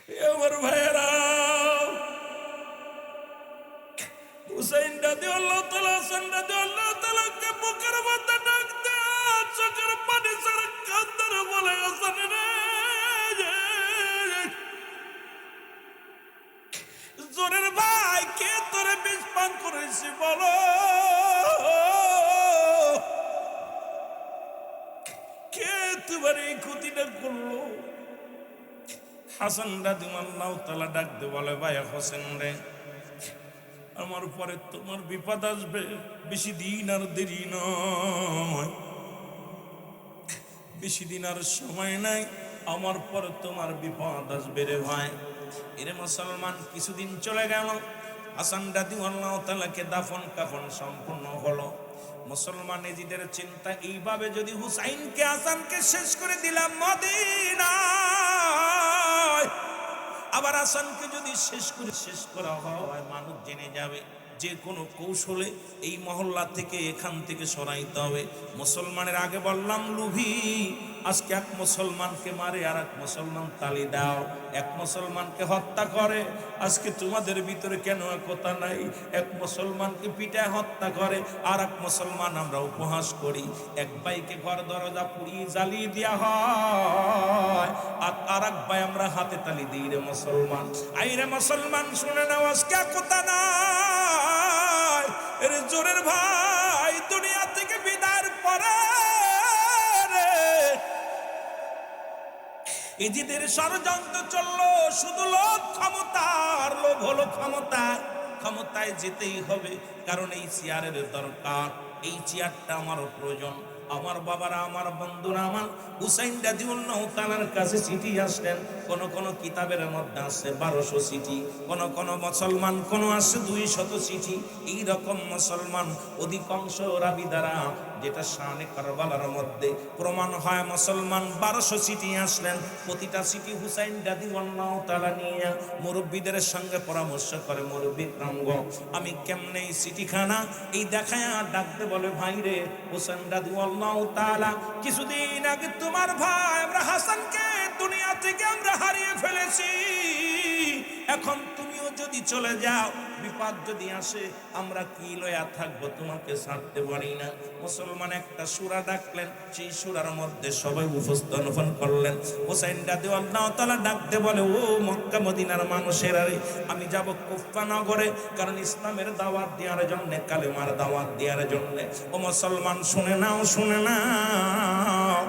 আমার ভাইয়েরা, হুসাইন রাদিয়াল্লাহু তাআলা, হাসান রাদিয়াল্লাহু তাআলাকে বুকের মধ্যে ডাক দেয়া চোখের পানি ছেড়ে কাঁদতে বলে, হাসান রে, জোরের ভাই, কে তোরে বিষ পান করেছি বলো, কে তোমার এই ক্ষতিটা করলো? হাসান রাদিয়াল্লাহু তাআলা ডাক দিয়ে বলে, ভাই হোসেন রে, আমার পরে তোমার বিপদ আসবে, বেশি দিন আর দেরি নয়, বেশি দিন আর সময় নাই, আমার পরে তোমার বিপদ আসবে রে ভাই। এরে মুসলমান, কিছুদিন চলে গেল, হাসান রাদিয়াল্লাহু তাআলাকে দাফন কাফন সম্পূর্ণ হলো। মুসলমান এজিদের চিন্তা এইভাবে, যদি হুসাইনকে হাসানকে শেষ করে দিলাম মদিনায়, আবার হাসানকে যদি শেষ করা হয়, মানুষ জেনে যাবে, যে কোনো কৌশলে এই মহল্লা থেকে, এখান থেকে সরাইতে হবে। মুসলমানের আগে বললাম লুভি, আজকে এক মুসলমানকে মারে আর এক মুসলমান তালি দাও, এক মুসলমানকে হত্যা করে। আজকে তোমাদের ভিতরে কেন একতা নাই? এক মুসলমানকে পিটায় হত্যা করে, আর এক মুসলমান আমরা উপহাস করি। এক ভাইকে ঘর দরজা পুড়িয়ে জ্বালিয়ে দেওয়া হয়, আর এক ভাই আমরা হাতে তালি দিই রে মুসলমান। আইরে মুসলমান, শুনে নাও, আজকে একতা নাই। এর জোরের ভাই, দুনিয়া থেকে বিদায়ের পরে এজিদের ষড়যন্ত্র চললো, শুধু লোভ ক্ষমতার লোভ হলো ক্ষমতা, ক্ষমতায় যেতেই হবে, কারণ এই চেয়ারের দরকার, এই চেয়ারটা আমারও প্রয়োজন। আমার বাবারা, আমার বন্ধুরা, আমার হুসাইন রাদিয়াল্লাহু তাআলার কাছে চিঠি আসলেন, কোন কোন কিতাবের মধ্যে আছে 1200 চিঠি, কোন কোন মুসলমান কোন আছে 200 চিঠি। এই রকম মুসলমান অধিকাংশ রাবি দ্বারা, যেটা শানে কারবালার মধ্যে প্রমাণ হয়, মুসলমান 1200 চিঠি আসলেন। প্রতিটা চিঠি হুসাইন রাদিয়াল্লাহু তাআলা নিয়ে মুরব্বীদের সঙ্গে পরামর্শ করে, মুরব্বী রামগ, আমি কেমনে এই চিঠিখানা এই দেখায়া ডাকতে বলে, ভাই রে হুসাইন রাদিয়াল্লাহু তাআলা, কিছুদিন আগে তোমার ভাই আমরা হাসানকে দুনিয়া থেকে আমরা হারিয়ে ফেলেছি, এখন তুমিও যদি চলে যাও, বিপদ যদি আসে, আমরা কি লয়া থাকবো? তোমাকে ছাড়তে পারি না। মুসলমান একটা সূরা ডাকলেন, সেই সূরার মধ্যে সবাই উপস্থাপন করলেন। হুসাইন রাদিয়াল্লাহু তাআলা ডাকতে বলে, ও মক্কা মদিনার মানুষেরা রে, আমি যাব কুফা নগরে, কারণ ইসলামের দাওয়াত দেওয়ার জন্য, কালেমার দাওয়াত দেওয়ার জন্য। ও মুসলমান, শুনে নাও, শুনে নাও।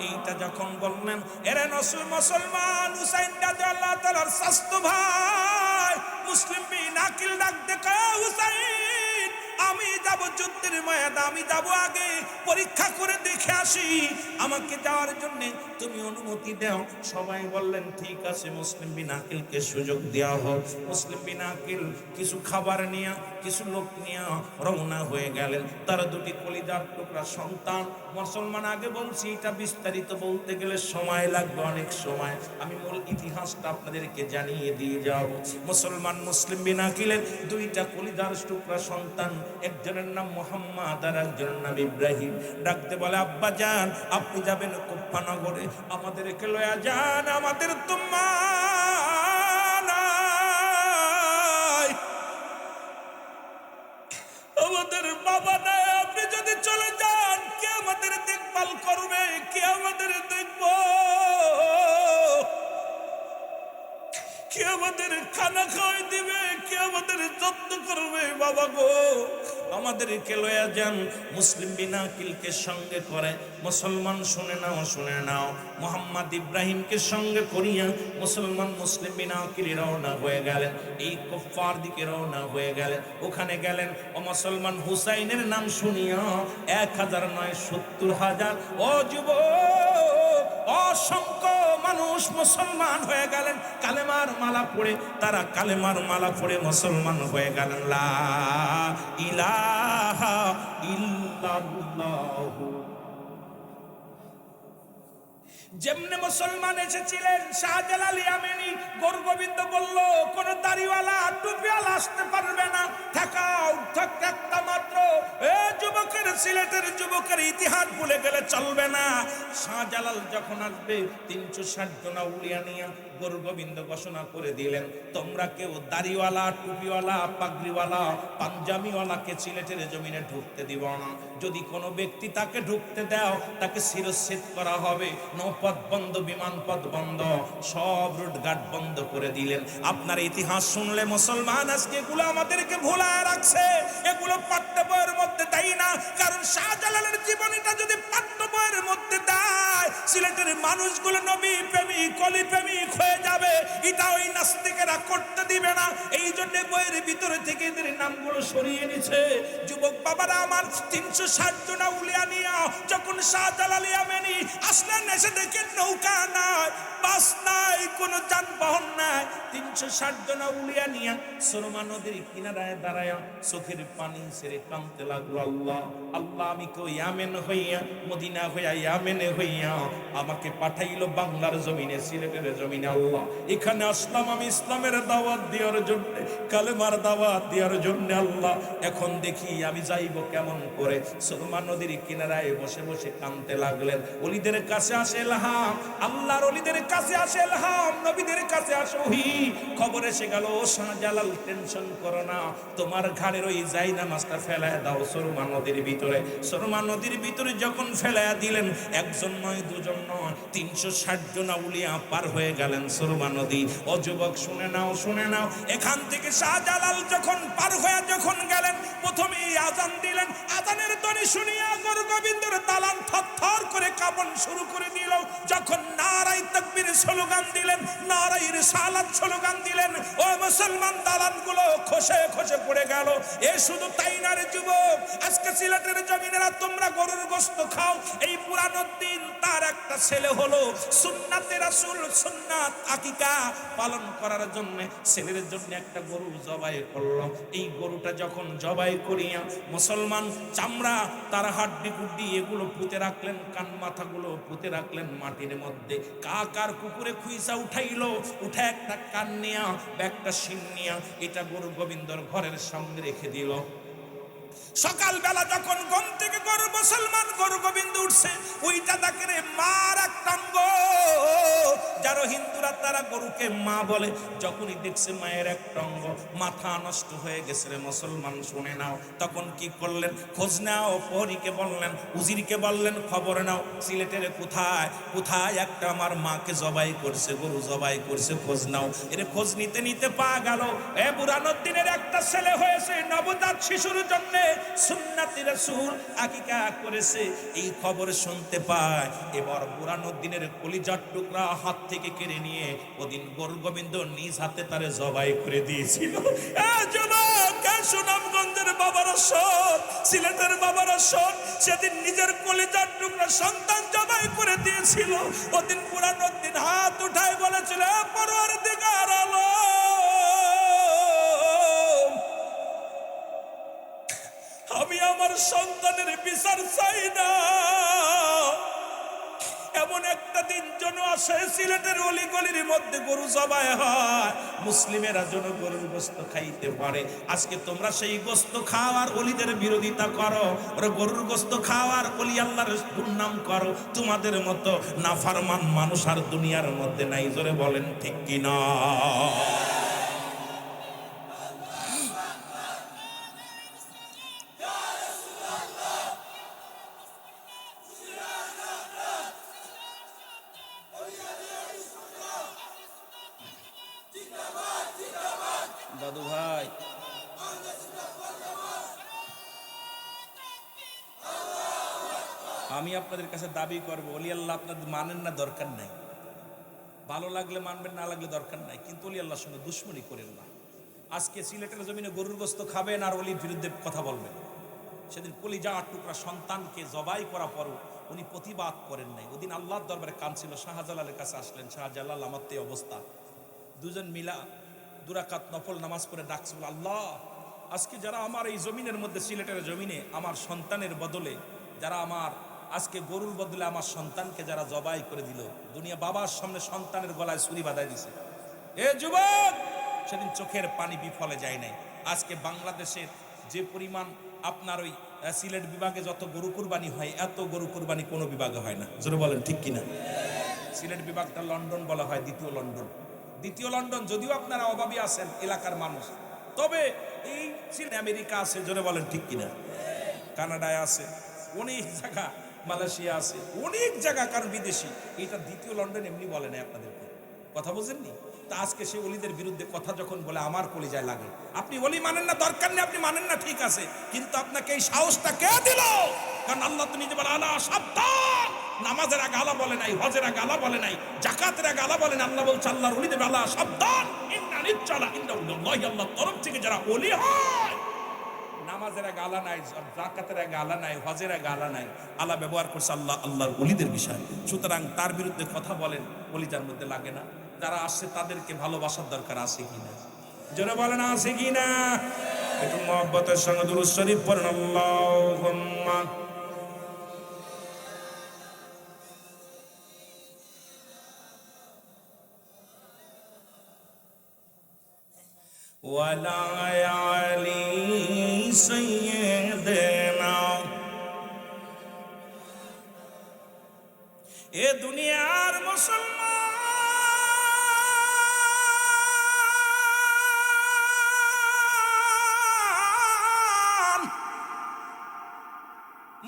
এইটা যখন বললেন, এরে মুসলমান, হুসাইন রাদিয়াল্লাহু তাআলার স্বাস্থ্য ভাই মুসলিম বিন আকিল ডাক দেখা, হুসাইন আমি যাব যুদ্ধের ময়দানে, আমি যাব আগে পরীক্ষা করে দেখে আসি, আমাকে যাওয়ার জন্য তুমি অনুমতি দাও। সবাই বললেন ঠিক আছে, মুসলিম বিন আকিলকে সুযোগ দেওয়া হোক। মুসলিম বিন আকিল কিছু খাবার নিয়ে, কিছু লোক নিয়ে রওনা হয়ে গেলেন। তার দুটি কলিজার টুকরা সন্তান। মুসলমান, আগে বলছি, এটা বিস্তারিত বলতে গেলে সময় লাগবে, অনেক সময়। আমি মূল ইতিহাসটা আপনাদেরকে জানিয়ে দিয়ে যাব। মুসলমান, মুসলিম বিন আকিলের দুইটা কলিজার টুকরা সন্তান, একজনের নাম মুহাম্মদ আর একজনের নাম ইব্রাহিম। ডাকতে বলে, আব্বা জান, আপনি যাবেন কুফা নগরে, আমাদেরকে লয়া যান, আমাদের তো মা নাই, আমাদের বাবা নাই, আপনি যদি চলে যান, কে আমাদের দেখভাল করবে? কে আমাদের দেখবো? কে আমাদের খানা খাওয়াই দিবে? কে আমাদের যত্ন করবে? বাবা গো, আমাদেরকে লয়া যান। মুসলিম বিন আকিলকে সঙ্গে করে, মুসলমান শুনে নাও, শুনে নাও, মুহাম্মদ ইব্রাহিমকে সঙ্গে করিয়া মুসলমান মুসলিম বিন আকিল রওনা হয়ে গেলেন, এই কুফার দিকে রওনা হয়ে গেলেন। ওখানে গেলেন, ও মুসলমান, হুসাইনের নাম শুনিয়া 1000 নয় 70,000 ও যুবক, অসংখ্য মানুষ মুসলমান হয়ে গেলেন। কালেমার মালা পড়ে, তারা কালেমার মালা পড়ে মুসলমান হয়ে গেলেন। লা ইলাহা ইল্লাল্লাহু। যেমনে মুসলমান এসেছিলেন, শাহজালাল ইয়ামানি গোরগোবিন্দ বলল, কোন দাড়িওয়ালা টুপিওয়ালা আসতে পারবে না, ঠেকাও, একটা মাত্র। এ যুবকের আমাদের সিলেটের যুবকের ইতিহাস ভুলে গেলে চলবে না। শাহজালাল যখন আসবে 360 জন আউলিয়া নিয়ে গুরু গোবিন্দ ঘোষণা করে দিলেন, তোমরা কেউ দাড়িওয়ালা, টুপিওয়ালা, পাগড়িওয়ালা, পাঞ্জাবিওয়ালাকে সিলেটের জমিনে ঢুকতে দিব না। যদি কোনো ব্যক্তি তাকে ঢুকতে দাও তাকে শিরচ্ছেদ করা হবে। নৌপথ বন্ধ, বিমান পথ বন্ধ, সব রুটঘাট বন্ধ করে দিলেন। আপনার ইতিহাস শুনলে মুসলমান আজকে এগুলো আমাদেরকে ভুলায় রাখছে, এগুলো পাঠ্য বইয়ের মধ্যে দেয় না। কারণ শাহজালালের জীবনীটা যদি পাঠ্য বইয়ের মধ্যে দেয়, সিলেটের মানুষগুলো নবী প্রেমিক, কলি প্রেমিক হয়ে যাবে। এটা ওই নাস্তিকেরা করতে দিবে না। এই জন্য বইয়ের ভিতরে থেকে এদের নামগুলো সরিয়ে নিছে। যুবক বাবারা আমার, 360 জন আউলিয়া নিয়া যখন শাহজালাল ইয়ামেনি আসলেন, এসে দেখেন নৌকা নাই, বাস নাই, কোনো যানবাহন নাই। 360 জন আউলিয়া নিয়া সুরমা নদীর কিনারায় দাঁড়ায় চোখের পানি ছেড়ে কাঁদতে লাগলো, আল্লাহ আল্লাহ, আমি কেউ ইয়ামেন হইয়া, মদিনা হইয়া, ইয়ামেনে হইয়া আমাকে পাঠাইলো বাংলার জমিনে, সিলেটের জমিনে। আল্লাহ, এখানে আসলাম আমি ইসলামের দাওয়াত দেওয়ার জন্য, কালেমার দাওয়াত দেওয়ার জন্য। আল্লাহ, এখন দেখি আমি যাইব কেমন করে। সুরমা নদীর কিনারায় বসে বসে কাঁদতে লাগলেন। ওলিদের কাছে আসে ইলহাম, আল্লাহর ওলিদের কাছে আসে ইলহাম, নবীদের কাছে আসে ওহী। খবর এসে গেল, ও শাহজালাল টেনশন করো না, তোমার ঘাড়ের ওই জায়নামাজটা ফেলায় দাও সুরমা নদীর ভিতরে। সুরমা নদীর ভিতরে যখন ফেলায়া দিলেন, একজন নয়, দুজন নয়, 360 জন আউলিয়া পার হয়ে গেলেন সুরমা নদী। ও যুবক শুনে নাও, শুনে নাও, এখান থেকে শাহজালাল যখন পার হয়ে যখন গেলেন, প্রথমে আজান দিলেন। আজানের ধ্বনি শুনিয়া গুরু গোবিন্দর দালান থরথর করে কাঁপন শুরু করে দিল। যখন নারায়ে তাকবীর স্লোগান দিলেন, নারায়ে রিসালাত স্লোগান দিলেন, ও মুসলমান দালানগুলো খসে খসে পড়ে গেল। এ শুধু তাই না রে যুবক, আজকে সিলেটের জমিনেরা তোমরা গরুর গোশত খাও। এই পুরানো দিন তার একটা ছেলে হলো সুন্নাতে রাসূল, সুন্নাত আকিকা পালন করার জন্য ছেলের জন্য একটা গরু জবাই করলো। এই গরুটা যখন জবাই করিয়া মুসলমান চামড়া, তার হাড্ডি গুড্ডি এগুলো পুঁতে রাখলেন, কান মাথাগুলো পুঁতে রাখলেন মাটির মধ্যে। কাকার কুকুরে খুইসা উঠাইলো, উঠে একটা কান নিয়া, একটা শিং নিয়া এটা গুরু গোবিন্দর ঘরের সামনে রেখে দিল। সকালবেলা যখন ঘুম থেকে গরু মুসলমান গরু গোবিন্দ উঠছে, ওইটা তাকে রে মার একটা অঙ্গ। যারা হিন্দুরা তারা গরুকে মা বলে। যখনই দেখছে মায়ের একটা অঙ্গ, মাথা নষ্ট হয়ে গেছে রে মুসলমান, শুনে নাও। তখন কি করলেন, খোঁজ নাও, প্রহরীকে বললেন, উজিরকে বললেন, খবর নাও সিলেটের কোথায় কোথায় একটা আমার মাকে জবাই করছে, গরু জবাই করছে, খোঁজ নাও। এর খোঁজ নিতে নিতে পাওয়া গেল এ বুরানুদ্দিনের একটা ছেলে হয়েছে, নবজাত শিশুর জন্য সুন্নাতে রাসূল আকিকা করেছে। এই খবর শুনতে পায়, এবার বুরানুদ্দিনের কলিজার টুকরা হাত থেকে কেড়ে নিয়ে ওদিন গুরু গোবিন্দ নিজ হাতে তারে জবাই করে দিয়েছিল। সুনামগঞ্জের বাবার শোন, সিলেটের বাবার শোন, সেদিন নিজের কলিজার টুকরা সন্তান জবাই করে দিয়েছিল। ওদিন বুরানুদ্দিন হাত উঠায় বলেছিল, পরওয়ারদিগার আলম, আমি আমার সন্তানের বিচার চাই না। এমন একটা দিন যেন আসে সিলেটের অলিগলির মধ্যে গরু জবাই হয়, মুসলিমেরা যেন গরুর গোশত খাইতে পারে। আজকে তোমরা সেই গোশত খাওয়ার অলিদের বিরোধিতা করো, ওরা গরুর গোশত খাওয়ার অলি আল্লাহর দুর্নাম করো। তোমাদের মতো নাফরমান মানুষ আর দুনিয়ার মধ্যে নাই। জোরে বলেন ঠিক কিনা? দাদু ভাই, আমি আপনাদের কাছে দাবি করবো, ওলি আল্লাহ আপনাদের মানেন না, দরকার নাই। ভালো লাগলে মানবেন, না লাগলে দরকার নাই, কিন্তু ওলি আল্লাহর সঙ্গে দুশ্মনী করেন না। আজকে সিলেটের জমিনে গরুর গোশত খাবেন আর ওলির বিরুদ্ধে কথা বলবেন। সেদিন কলিজা টুকরা সন্তানকে জবাই করা পরও উনি প্রতিবাদ করেন নাই। ওদিন আল্লাহর দরবারে কাঁদছিল, শাহজালালের কাছে আসলেন, শাহজালাল আমার তো অবস্থা। দুজন মিলা দুরাকাত নফল নামাজ পড়ে ডাকছিল, আল্লাহ আজকে যারা আমার এই জমিনের মধ্যে, সিলেটের জমিনে আমার সন্তানের বদলে, যারা আমার আজকে গরুর বদলে আমার সন্তানকে যারা জবাই করে দিল, দুনিয়া বাবার সামনে সন্তানের গলায় ছুরি বাঁধাই দিছে। এ যুবক, সেদিন চোখের পানি বিফলে যায় নাই। আজকে বাংলাদেশের যে পরিমাণ আপনার ওই সিলেট বিভাগে যত গরু কুরবানি হয় এত গরু কুরবানি কোনো বিভাগে হয় না, জোরে বলেন ঠিক কিনা? সিলেট বিভাগটা লন্ডন বলা হয়, দ্বিতীয় লন্ডন। দ্বিতীয় লন্ডন, যদিও আপনারা অভাবী আছেন এলাকার মানুষ, তবে এই সিলেট আমেরিকা আছে, জোরে বলেন ঠিক কিনা? কানাডায় আছে, অনেক জায়গা, মালয়েশিয়া আছে, অনেক জায়গা, কারণ বিদেশি। এটা দ্বিতীয় লন্ডন এমনি বলে না আপনাদেরকে, কথা বুঝেননি? তা আজকে সে অলিদের বিরুদ্ধে কথা যখন বলে আমার কলিজায় লাগে। আপনি অলি মানেন না, দরকার নেই, আপনি মানেন না, ঠিক আছে, কিন্তু আপনাকে এই সাহসটা কে দিল? কারণ আল্লাহ তো নিজে বলে আলা সাবধান, নামাজের আগে আলা বলে নাই, হজের আগে আলা বলে নাই, জাকাতের আগে আলা বলে না। আল্লাহ বলছে আল্লাহর ওলিদের আলা সাবধান, ইন্না নিচ্ছালা ইন্নাল্লাহি, আল্লাহর তরফ থেকে যারা ওলি হয়, নামাজের আগে আলা নাই, জাকাতের আগে আলা নাই, হজের আগে আলা নাই, আলা ব্যবহার করছে আল্লাহ আল্লাহর ওলিদের বিষয়। সুতরাং তার বিরুদ্ধে কথা বলেন, ওলিটার মধ্যে লাগে না। যারা আসছে তাদেরকে ভালোবাসার দরকার আছে কিনা, জোরে বলেন আছে কিনা? একটু মহব্বতের সঙ্গে দুরূদ শরীফ পড়েন, আল্লাহুম্মা ওয়ালা আলি সাইয়্যিদিনা। এ দুনিয়ার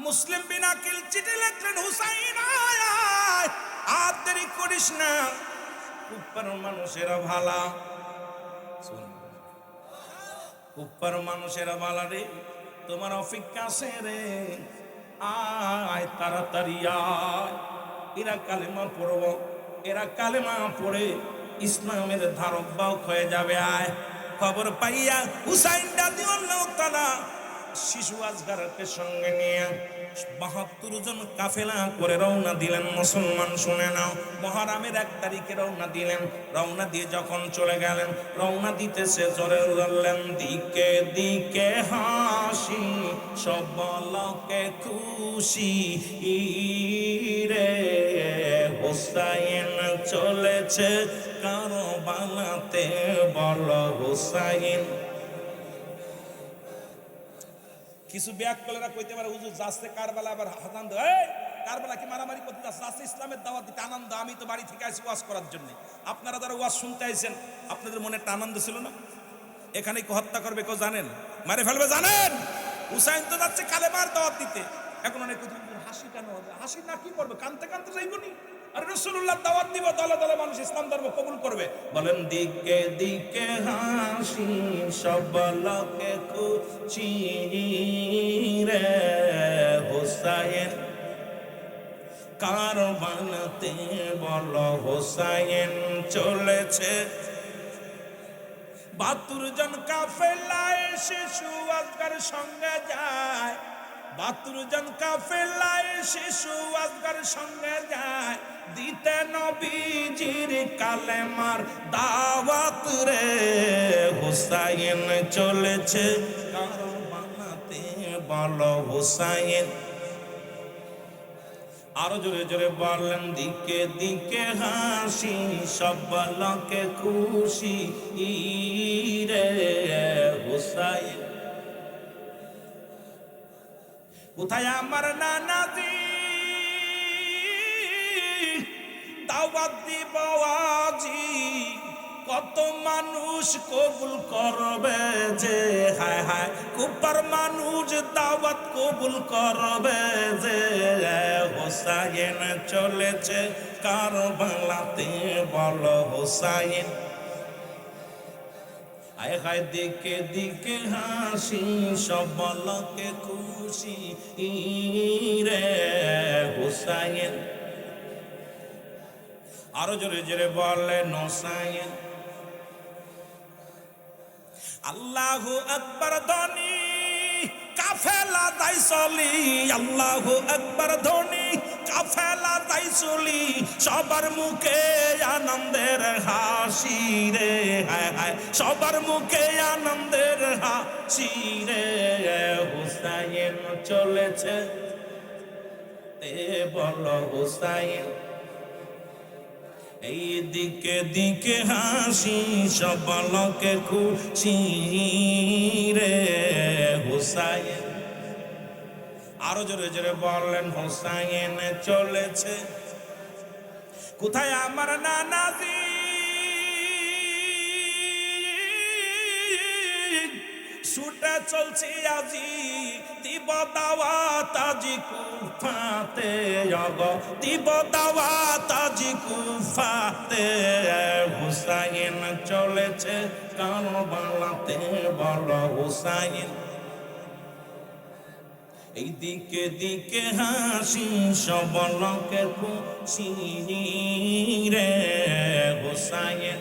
মুসলিম বিনা কিল চিঠি লিখলেন, হুসাইন আয় আয়, আর দেরি করিস না, কুপ্পার মানুষেরা ভালা, কুপ্পার মানুষেরা ভালা রে, তোমার অপেক্ষা আছে রে, আয় তাড়াতাড়ি আয়। এরা কালেমা পড়ব, এরা কালেমা পড়ে ইসলামের ধারক বাহক হয়ে যাবে। আয়। খবর পাইয়া হুসাইন রাদিয়াল্লাহু তাআলা শিশু আজগারকে সঙ্গে নিয়ে ৭২ জন কাফেলা করে রওনা দিলেন। মুসলমান শুনে নাও, মুহররমের ১ তারিখে রওনা দিলেন। রওনা দিয়ে যখন চলে গেলেন, রওনা দিতেছে জোরে বললেন, দিকে দিকে হাসি, সব লোকে খুশি রে, হুসাইন চলেছে কারবালাতে, বলো হুসাইন। কিছু ব্যাক কলেরা কইতে পারে, হুজুর যাচ্ছে কারবালা, আবার হাজান দেয়, কারবালা কি মারামারি করতে যাচ্ছে? ইসলামের দাওয়াত দিতে আনন্দ। আমি তো বাড়ি থেকে আসি ওয়াজ করার জন্য, আপনারা যারা ওয়াজ শুনতে আইছেন, আপনাদের মনে একটা আনন্দ ছিল না? এখানে কি হত্যা করবে কেউ জানেন? মারে ফেলবে জানেন? হুসাইন তো যাচ্ছে কালেমার দাওয়াত দিতে। এখন অনেক হাসি কেন? হাসি না কি করবে? কানতে কানতে যাইবনি? আর রাসূলুল্লাহ দাওয়াত দিব, দলে দলে মানুষ ইসলাম ধর্ম কবুল করবে। বলেন দিকে দিকে হাসি, সব লোকে খুশি রে, হুসাইন কারবালাতে, বলো হুসাইন চলেছে। ৭২ জন কাফেলায় শিশু আজগার সঙ্গে যায়, ৭২ জন কাফেলায় শিশু আজগার সঙ্গে যায়, দিতে নবীজির কালেমার দাওয়াত রে, হুসাইন চলেছে কারবালাতে, বলো হুসাইন। আরো জোরে জোরে বললেন, দিকে দিকে হাসি, সব লোকে খুশি রে, হুসাইন। কোথায় আমার নানাজি দাওয়াত দিব আজি, কত মানুষ কবুল করবে যে, হায় হায় কুপার মানুষ দাওয়াত কবুল করবে যে, হুসাইন চলেছে কারবালাতে, বলো হুসাইন। আয় হায় দিকে দিকে হাসি, সব লোকে খুশি রে, হুসাইন। আরো জোরে জোরে বললেন হুসাইন। আল্লাহু আকবার ধ্বনি কাফেলা তাই চলি, আল্লাহু আকবার ধ্বনি কাফেলা তাই চলি, সবার মুখে আনন্দের হাসি রে, হায় হায় সবার মুখে আনন্দের হাসি রে, হুসাইন চলেছে, বলো হুসাইন। এই দিকে দিকে হাসি, সব লোকে খুশি রে, হুসাইন। আরো জোরে জোরে বললেন হোসাইন চলেছে। কোথায় আমার নানাজি? ছুটে চলছি আজি, দিব দাওয়াত আজি কুফাতে, দিব দাওয়াত আজি কুফাতে। হুসাইন চলেছে কারবালাতে, বলো হুসাইন। এই দিকে দিকে হাসি সবলকে খুশি রে হুসাইন।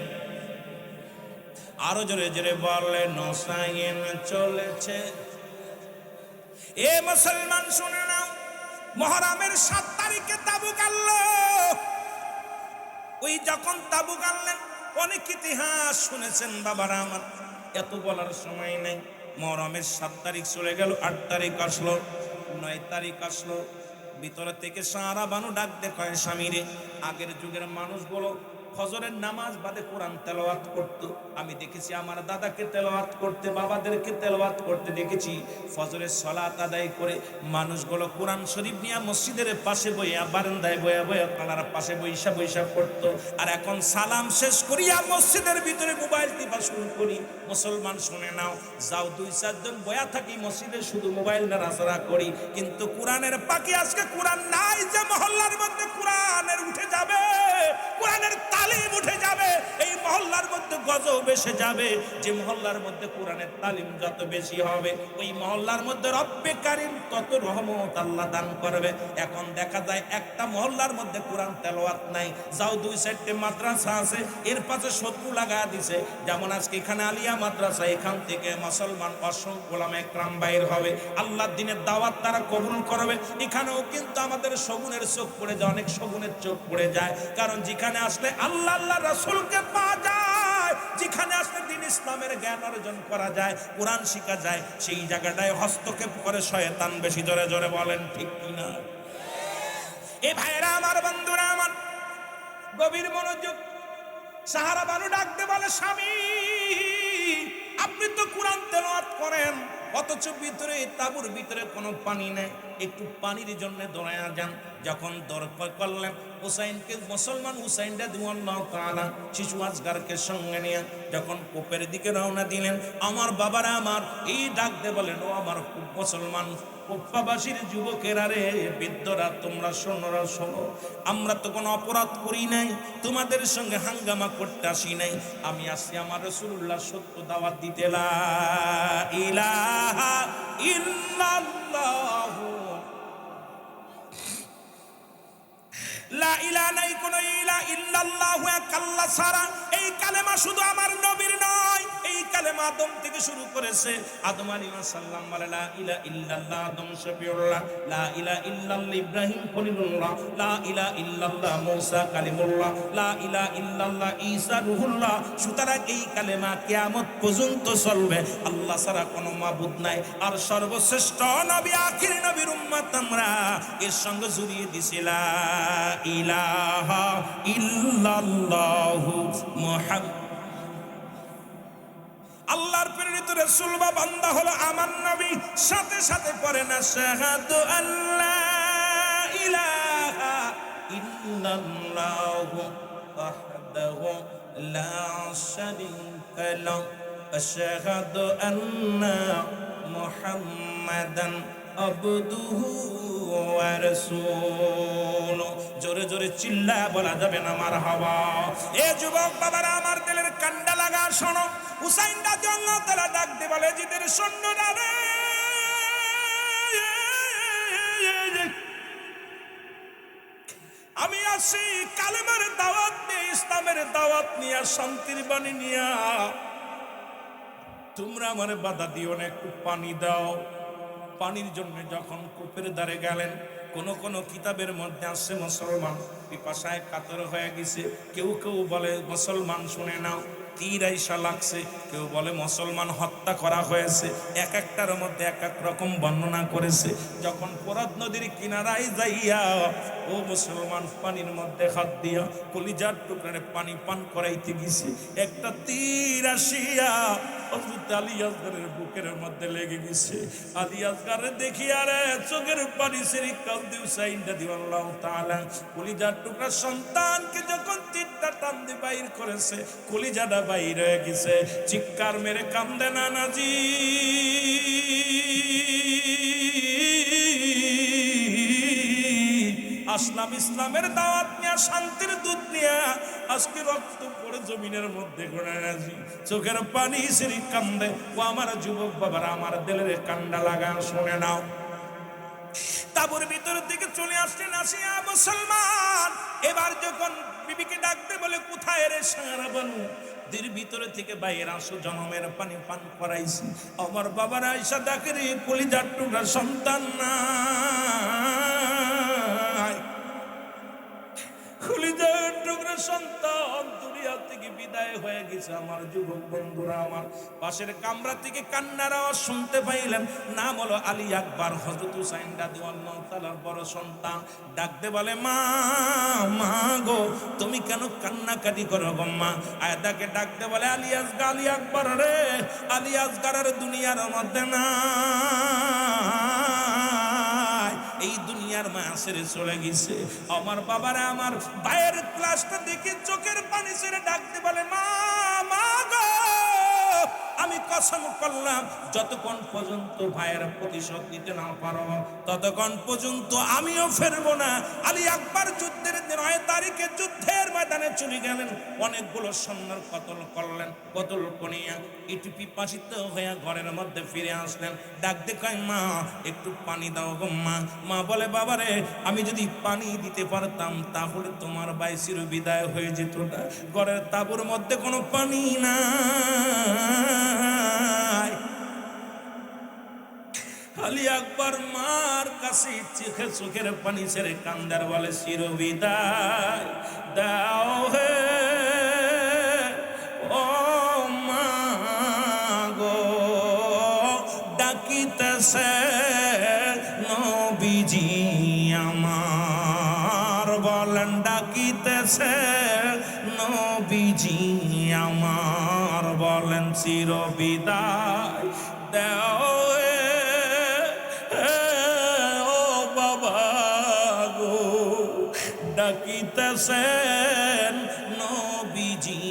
আরো জোরে জোরে বললেন হুসাইন চলেছে। এ মুসলমান শুনে নাও, মুহররমের 7 তারিখে তাবুক আনলো। ওই যখন তাবুক আনলেন, অনেক ইতিহাস শুনেছেন বাবারা আমার, এত বলার সময় নেই। মুহররমের 7 তারিখ চলে গেল, 8 তারিখ আসলো, 9 তারিখ আসলো। ভিতরে থেকে সারা বানু ডাক দেখায় স্বামীরে। আগের যুগের মানুষগুলো ফজরের নামাজ বাদে কোরআন তেলাওয়াত করত। আমি দেখেছি আমার দাদাকে তেলাওয়াত করতে, বাবাদেরকে তেলাওয়াত করতে দেখেছি। ফজরের সালাত আদায় করে মানুষগুলো কোরআন শরীফ নিয়ে মসজিদের পাশে বইয়া, বারান্দায় বইয়া বইয়া কালার পাশে বৈশা বৈশা পড়ত। আর এখন সালাম শেষ করিয়া মসজিদের ভিতরে মোবাইল টিপা শুরু করি। মুসলমান শুনে নাও, যাও 2-4 জন বয়া থাকি মসজিদে, শুধু মোবাইল নাড়াচাড়া করি, কিন্তু কোরআনের পাখি আজকে কোরআন নাই। যে মহল্লার মধ্যে কোরআনের উঠে যাবে, কোরআনের তালিম উঠে যাবে, এই মহল্লার মধ্যে গজব এসে যাবে। যে মহল্লার মধ্যে কোরআনের তালিম যত বেশি হবে, ওই মহল্লার মধ্যে রব্বে কারীম তত রহমত আল্লাহ দান করবে। এখন দেখা যায় একটা মহল্লার মধ্যে কোরআন তেলাওয়াত নাই, যাও 2-4টে মাদ্রাসা আছে, এর পাশে শত্রু লাগা দিছে। যেমন আজকে এখানে আলিয়া মাদ্রাসা, এখান থেকে মুসলমান অসংখ্য ওলামা একরাম বাইর হবে, আল্লাহর দ্বীনের দাওয়াত তারা কবুল করবে। এখানেও কিন্তু আমাদের শগুনের চোখ পড়ে যায়, অনেক শগুনের চোখ পড়ে যায়। কারণ যেখানে আসলে আল্লাহ আল্লাহ রাসূলকে পাওয়া যায়, যেখানে আসলে দ্বীন ইসলামের জ্ঞান অর্জন করা যায়, কোরআন শেখা যায়, সেই জায়গাটায় হস্তক্ষেপ করে শয়তান বেশি। জোরে জোরে বলেন ঠিক কিনা? এ ভাইরা আমার, বন্ধুরা আমার, গভীর মনোযোগ। সাহারা বানু ডাকতে বলে, স্বামী আপনি তো কোরআন তেলাওয়াত করেন, অথচ ভিতরে তাঁবুর ভিতরে কোনো পানি নেই, একটু পানির জন্য দৌড়ায়া যান। যখন দরকার করলেন হুসাইনকে, মুসলমান হুসাইন রাদিয়াল্লাহু তাআলা শিশু আজগারকে সঙ্গে নিয়ে যখন কূপের দিকে রওনা দিলেন, আমার বাবারা আমার, এই ডাকতে বলেন, ও আমার মুসলমান কুফাবাসীর যুবকেরা রে, বৃদ্ধরা, তোমরা শোনোরা, শোনো, আমরা তো কোনো অপরাধ করি নাই, তোমাদের সঙ্গে হাঙ্গামা করতে আসি নাই। আমি আসছি আমার রাসূলুল্লাহ সত্য দাওয়াত দিতে। লা ইলাহা ইল্লাল্লাহু, লা ইলাহা নাই কোনো ইলাহা ইল্লাল্লাহু, এক আল্লাহ ছাড়া। এই কালেমা শুধু আমার নবীর নয়, এই কালেমা আদম থেকে শুরু করেছে। আদম আলাইহিস সালাম বলে লা ইলাহা ইল্লাল্লাহ, আদম শফিউল্লাহ, লা ইলাহা ইল্লাল্লাহ ইব্রাহিম খলিলুল্লাহ, লা ইলাহা ইল্লাল্লাহ মূসা কালিমুল্লাহ, লা ইলাহা ইল্লাল্লাহ ঈসা রূহুল্লাহ। সুতরাং এই কালেমা কিয়ামত পর্যন্ত চলবে, আল্লাহ ছাড়া কোনো মাবুদ নাই। আর সর্বশ্রেষ্ঠ নবী, আখির নবীর উম্মত আমরা, এর সঙ্গে জড়িয়ে দিছি লা ইলাহা ইল্লাল্লাহু মুহাম্মাদ। আল্লাহর প্রেরিত রাসূল বা বান্দা হলো আমার নবী, সাথে সাথে পড়েন আশহাদু আল্লা ইলাহা ইল্লাল্লাহু ওয়াহদাহু লা শারীকা লাহু, আশহাদু আন্না মুহাম্মাদান আবদুহু ওয়া রাসূলুহু। জোরে জোরে চিল্লা বলা যাবে না মারহাবা। এ যুবক বাবারা আমার, দিলের কান্ডা লাগা শোনো। হুসাইন রাদিয়াল্লাহু তাআলা ডাক দিয়ে বলে, জিদের সৈন্যরা রে, আমি আসি কালেমার দাওয়াত নিয়ে, ইসলামের দাওয়াত নিয়ে, শান্তির বাণী নিয়ে। তোমরা আমার বাধা দিও না, একটু পানি দাও। পানির জন্য যখন কূপের ধারে গেলেন, কোন কোন কিতাবের মধ্যে আসছে মুসলমান পিপাসায় কাতর হয়ে গেছে। কেউ কেউ বলে মুসলমান শুনে নাও তীর আইসা লাগছে, কেউ বলে মুসলমান হত্যা করা হয়েছে। এক একটার মধ্যে এক এক রকম বর্ণনা করেছে। যখন ফোরাত নদীর কিনারায় যাইয়া ও মুসলমান, পানির মধ্যে হাত দিয়া কলিজার টুকরারে পানি পান করাইতে গেছে, একটা তীর আসিয়া হযরত আলী আসগরের বুকের মধ্যে লেগে গেছে। আলী আসগরে দেখি আরে চোখের পানি সেরি কান্দে হুসাইন রাদিয়াল্লাহু তাআলা কলিজার টুকরা সন্তানকে যখন তীরটা টান দিয়ে বাইর করেছে, কলিজাটা বাইর হয়ে গেছে, চিৎকার মেরে কান্দে নানাজি। আসলাম ইসলামের দাওয়াত নিয়া, শান্তির দুধ নিয়া, আজকে রক্ত পড়ে জমিনের মধ্যে ঘোড়ায় নাজি, চোখের পানি সেরি কান্দে। ও আমার যুবক বাবারা, আমার দিলের কান্ডা লাগা, শুনে নাও। তাবুর ভিতর থেকে চলে আসলেন আসিয়া মুসলমান। এবার যখন বিবিকে ডাকতে বলে, কোথায় রে সারা বানু, দের ভিতরে থেকে বাইরে আসো, জনমের পানি পান করাইছি। আমার বাবার আয়সা ডাকে রে, কলিজার টুকরা সন্তান নাই, কলিজার টুকরা সন্তান দুনিয়া থেকে বিদায় হয়ে গেছে। আমার যুবক বন্ধুরা, আমার পাশের কামরা থেকে কান্নার আওয়াজ শুনতে পাইলেন। নাম হলো আলী আকবর, হযরত হুসাইন রাদিয়াল্লাহু তাআলার বড় সন্তান। ডাকতে বলে, মা মা গো, তুমি কেন কান্নাকাটি করো গো মা? আয়াদাকে ডাকতে বলে, আলী আসগর, আলী আকবর রে, আলী আসগরের দুনিয়ার মধ্যে না, এই দুনিয়ার মায়া ছেড়ে চলে গেছে। আমার বাবারা, আমার ভাইয়ের ক্লাসটা দেখে চোখের পানি ছেড়ে ডাকতে বলে, মা মা গো, আমি কসম করলাম যতক্ষণ পর্যন্ত ভাইয়ের প্রতিশোধ নিতে না পারো, ততক্ষণ পর্যন্ত আমিও ফেরবো না। আলী আকবর যুদ্ধের 9 তারিখে যুদ্ধের ময়দানে চলে গেলেন, অনেকগুলো সৈন্যর কতল করলেন, কতল করিয়া একটু পিপাসিত হয়ে ঘরের মধ্যে ফিরে আসলেন। ডাক দেখায়, মা একটু পানি দাও গো মা। মা বলে, বাবারে, আমি যদি পানি দিতে পারতাম তাহলে তোমার ভাই চির বিদায় হয়ে যেত না। ঘরের তাঁবুর মধ্যে কোনো পানি নাই। আলী আকবর মার কাছে চোখের পানি ছেড়ে কান্দার বলে, চির বিদায় দাও হে ও মা গো, ডাকিতেছে নবীজি আমার, বলেন ডাকিতেছে নবীজি আমার, বলেন চির বিদায় দাও ও বাবা গো, ডাকিতেছেন নবীজি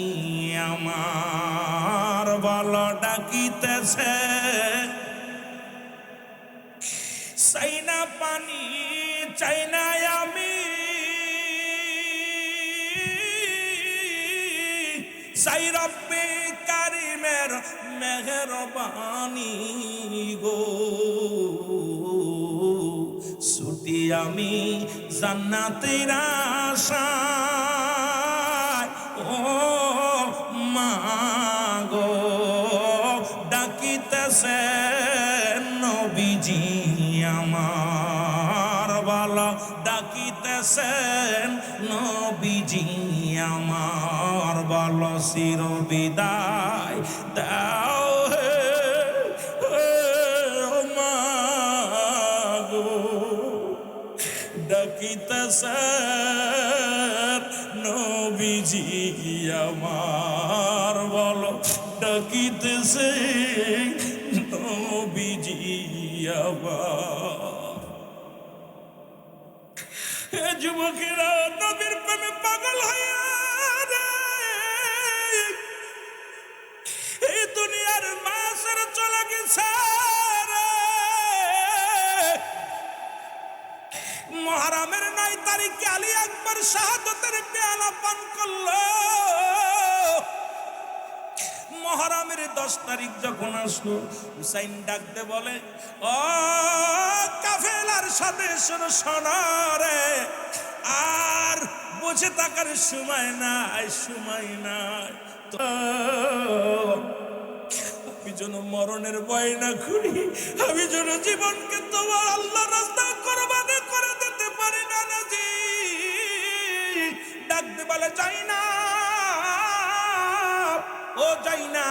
আমার, বলো ডাকিতেছে। চাই না পানি, চাই না আমি, চাই রব্বে কারিমের মেহেরবানি গো, ছুটি আমি জান্নাতের আশায়, ও মা গো, ডাকিতেছে নবীজি আমার, বলো ডাকিতেছেন নবীজি আমার, বলো চির বিদায় দাও হে ও মা গো, ডাকিতেছেন নবীজি আমার, বলো ডাকিতেছে নবীজি আমার। যুবকেরা নবীর প্রেমে পাগল হইয়া এই দুনিয়ার মাসের চলে গেছে। মুহররমের 9 তারিখে আলী আকবর শাহাদাতের পেয়ালা পান করলো। মুহররমের 10 তারিখ যখন আসলো, হুসাইন ডাকতে বলে, ও কাফেলার সাথে শোনো রে, আর বসে থাকার সময় নাই, সময় নাই, আমি যেন মরণের ভয় না করি, আমি যেন জীবনকে তোমার আল্লাহর রাস্তায় কুরবানি করে দিতে পারি না। নাজি ডাকতে বলে, যাই না ও যাই না,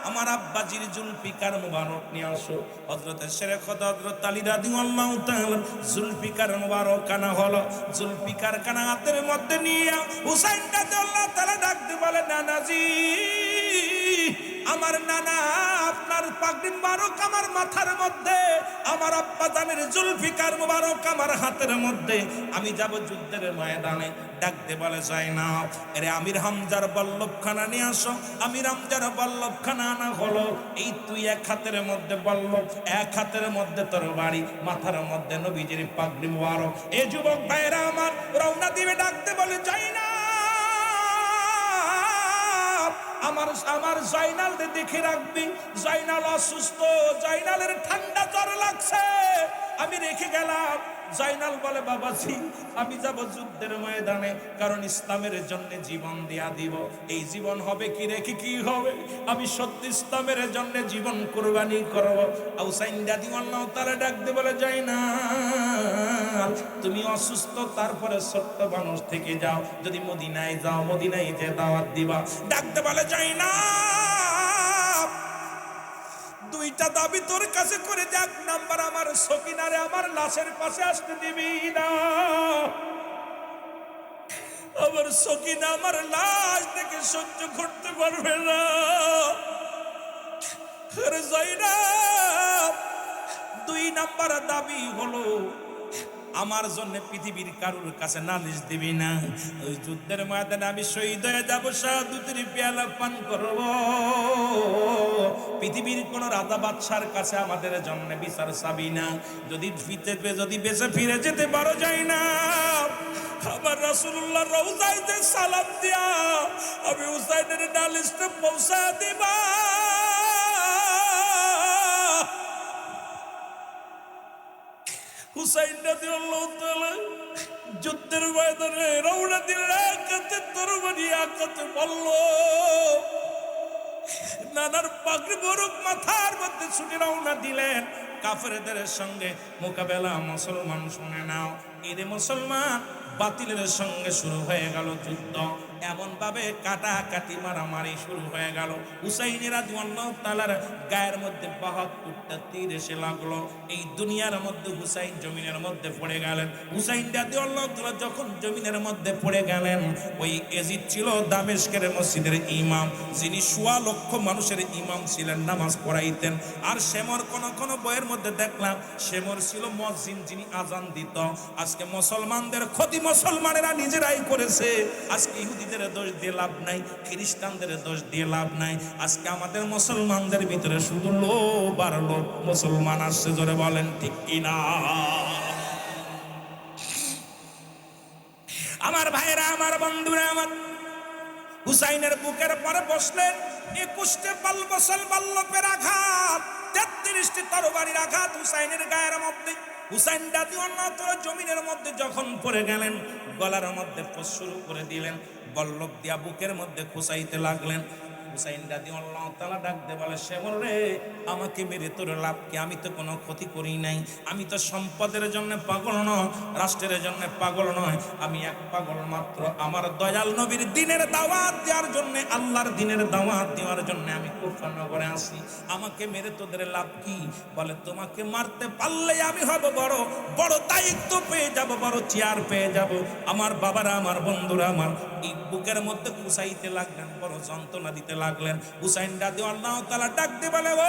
আমার আব্বাজির জুলফিকার মুবারক নিয়ে আসো। হযরত শেখ হযরত আলী রাদিয়াল্লাহু তাআলা জুলফিকার মুবারক কানা হলো, জুলফিকার কানা হাতের মধ্যে নিয়ে হুসাইন রাদিয়াল্লাহু তাআলা ডাকতে বলে, নানাজি, আমার নানা আপনার পাগড়ি মুবারক আমার মাথার মধ্যে, আমার আব্বা জানের জুলফিকার মুবারক আমার হাতের মধ্যে, আমি যাব যুদ্ধের ময়দানে। ডাকতে বলে, যায় না, আরে আমির হামজার বল্লভখানা নিয়ে আসো। আমির হামজার বল্লভখানা আনা হলো। এই তুই এক হাতের মধ্যে বল্লভ, এক হাতের মধ্যে তরবারি, মাথার মধ্যে নবীজির পাগড়ি মুবারক। এ যুবক ভাইরা আমার রওনা দিবে। ডাকতে বলে, যায় না, আমার জাইনাল দেখে রাখবি, জাইনাল অসুস্থ, জাইনালের ঠান্ডা জ্বর লাগছে, আমি রেখে গেলাম। জাইনাল বলে, বাবাজি আমি যাব যুদ্ধের ময়দানে, কারণ ইসলামের জন্য জীবন দেয়া দিব। এই জীবন হবে কি রেখে কি হবে, আমি সত্য ইসলামের জন্য জীবন কুরবানি করব। হুসাইন রাদিয়াল্লাহু তাআলা ডাকতে বলে, জাইনাল তুমি অসুস্থ, তারপরে ছোট্ট মানুষ থেকে যাও, যদি মদিনায় যাও মদিনায় যে দাওয়াত দিবা। ডাকতে বলে, জাইনাল দুইটা দাবি তোর কাছে করে দেখ। নাম্বার, আমার সকিনারে আমার লাশের পাশে আসতে দিবি না। আমার সকিনা আমার লাশ দেখে সহ্য করতে পারবে না। আরে জাইনাব, দুই নাম্বার দাবি হলো আমার জন্য পৃথিবীর কারুর কাছে নালিশ দিবি না। ওই যুদ্ধের ময়দানে আমি শহীদ হয়ে যাব, শাহাদাতের পেয়ালা পান করব। পৃথিবীর কোন রাজা বাদশার কাছে আমাদের জন্য বিচার চাবি না। যদি বেঁচে ফিরে যেতে পারো, যায় না, আমার রাসূলুল্লাহ রওজায় যে সালাম দিয়া আমি হুসাইনের নালিশটা পৌঁছা দিবা। হুসাইন রাদিয়াল্লাহু তাআলা যুদ্ধের ময়দানে রওনা দিলেন, একাতে তরবারি, একাতে বলল, নানার পাগড়ি মুবারক মাথার মধ্যে ছুটে রওনা দিলেন। কাফেরদের সঙ্গে মোকাবেলা মুসলমান, শুনে নাও, এর মুসলমান বাতিলের সঙ্গে শুরু হয়ে গেল যুদ্ধ। এমন ভাবে কাটাকাটি মারামারি শুরু হয়ে গেল। হুসাইন রাদিয়াল্লাহু তাআলার গায়ের মধ্যে ৭২টা তীর এসে লাগলো। এই দুনিয়ার মধ্যে হুসাইন জমিনের মধ্যে পড়ে গেলেন। হুসাইন রাদিয়াল্লাহু তাআলা যখন জমিনের মধ্যে পড়ে গেলেন, ওই এজিদ ছিল দামেস্কের মসজিদের ইমাম, যিনি ১৬ লক্ষ মানুষের ইমাম ছিলেন, নামাজ পড়াইতেন। আর শেমর কোন বইয়ের মধ্যে দেখলাম, শেমর ছিল মুয়াজ্জিন, যিনি আজান দিত। আজকে মুসলমানদের ক্ষতি মুসলমানেরা নিজেরাই করেছে। আজকে ইহুদিদের দোষ দিয়ে লাভ নাই, খ্রিস্টানদের দোষ দিয়ে লাভ নাই। আজকে আমাদের মুসলমানদের ভিতরে শুধু লোভ আর লোভ। মুসলমান আসছে, জোরে বলেন ঠিক কিনা? আমার ভাইরা, আমার বন্ধুরা, আমার হুসাইনের বুকের পরে বসলেন। ২১টা বল্লভের আঘাত, ৩৩টি তরবারির আঘাত হুসাইনের গায়ের মধ্যে। হুসাইন রাদিয়াল্লাহু তাআলা জমিনের মধ্যে যখন পড়ে গেলেন, গলার মধ্যে ফোঁস শুরু করে দিলেন, বল্লভ দিয়া বুকের মধ্যে খুঁচাইতে লাগলেন। হুসাইন রাদিয়াল্লাহু তাআলা ডাকতে বলে, শেমর রে, আমাকে মেরে তোর লাভ কি? আমি তো কোনো ক্ষতি করি নাই। আমি তো সম্পদের জন্য পাগল নয়, রাষ্ট্রের জন্য পাগল নয়। আমি এক পাগল মাত্র, আমার দয়াল নবীর দিনের দাওয়াত দেওয়ার জন্য, আল্লাহর দিনের দাওয়াত দেওয়ার জন্য আমি কুফরনগরে আসি। আমাকে মেরে তোদের লাভ কি? বলে, তোমাকে মারতে পারলে আমি হব বড় বড় দায়িত্ব পেয়ে যাব, বড় চেয়ার পেয়ে যাব। আমার বাবারা, আমার বন্ধুরা, আমার এই বুকের মধ্যে খুঁচাইতে লাগলেন, বড় যন্ত্রণা দিতে লাগলেন। হুসাইন রাদিয়াল্লাহু তাআলা ডাকতে বলে, ও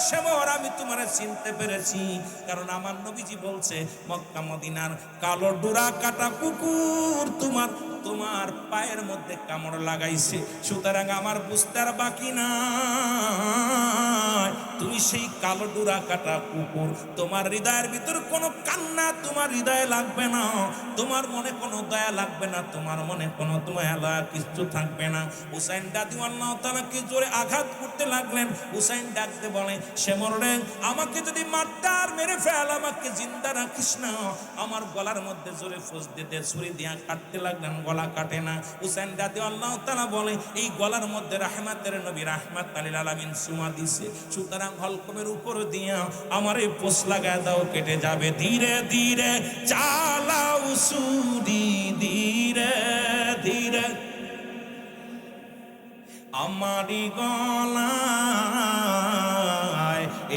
শেমর, আমি তোমারে চিনতে পেরেছি, কারণ আমার নবীজি বলছে, মক্কা মদিনার কালো ডোরা কাটা কুকুর তোমার পায়ের মধ্যে কামড় লাগাইছে। সুতরাং আমার বুঝতে আর বাকি না, তুমি সেই কালো ডোরা কাটা কুকুর। তোমার হৃদয়ের ভিতর কোনো কান্না তোমার হৃদয়ে লাগবে না, তোমার মনে কোনো দয়া লাগবে না, তোমার মনে কোনো দয়া কিছু থাকবে না। হুসাইন রাদিয়াল্লাহু তাআলাকে জোরে আঘাত করতে লাগলেন। হুসাইন ডাকতে বলে, শেমর রে, আমাকে যদি মারতে আর মেরে ফেল, আমাকে জিন্দা রাখিস না। আমার গলার মধ্যে জোরে ফোঁস দিতে ছুরি দিয়া কাটতে লাগলেন, গলা কাটে না। হুসাইন রাদিয়াল্লাহু তাআলা বলে, এই গলার মধ্যে রাহমাতের নবী রাহমাত লিল আলামিন সুমা দিছে, সুতরাং হলকমের উপর দিয়া আমার এই পোষ লাগায় দাও, কেটে যাবে। ধীরে ধীরে চালাও ছুরি, ধীরে ধীরে। আমারি গলায়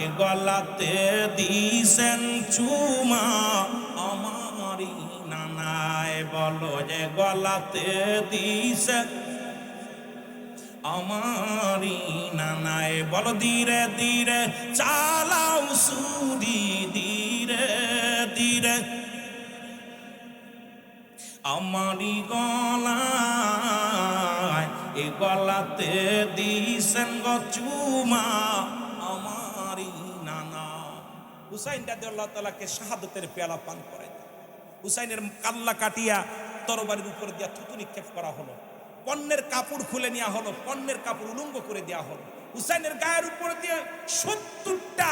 এ গলাতে দিছেন চুমা, আমারি নানায় বলো যে গলাতে দিছেন আমারি নানায় বলো ধীরে ধীরে চালাও সুরি ধীরে ধীরে আমারি গলায় এ গলাতে দিছেন গো চুমা, আমারি নানা। হুসাইন রাদিয়াল্লাহু তাআলাকে শাহাদাতের পেয়ালা পান করায় হুসাইনের কাল্লা কাটিয়া তরবারির উপর দিয়া থুতু নিক্ষেপ করা হলো, পণ্যের কাপড় খুলে নেওয়া হলো, পণ্যের কাপড় উলঙ্গ করে দেওয়া হলো, হুসাইনের গায়ের উপর দিয়ে 70টা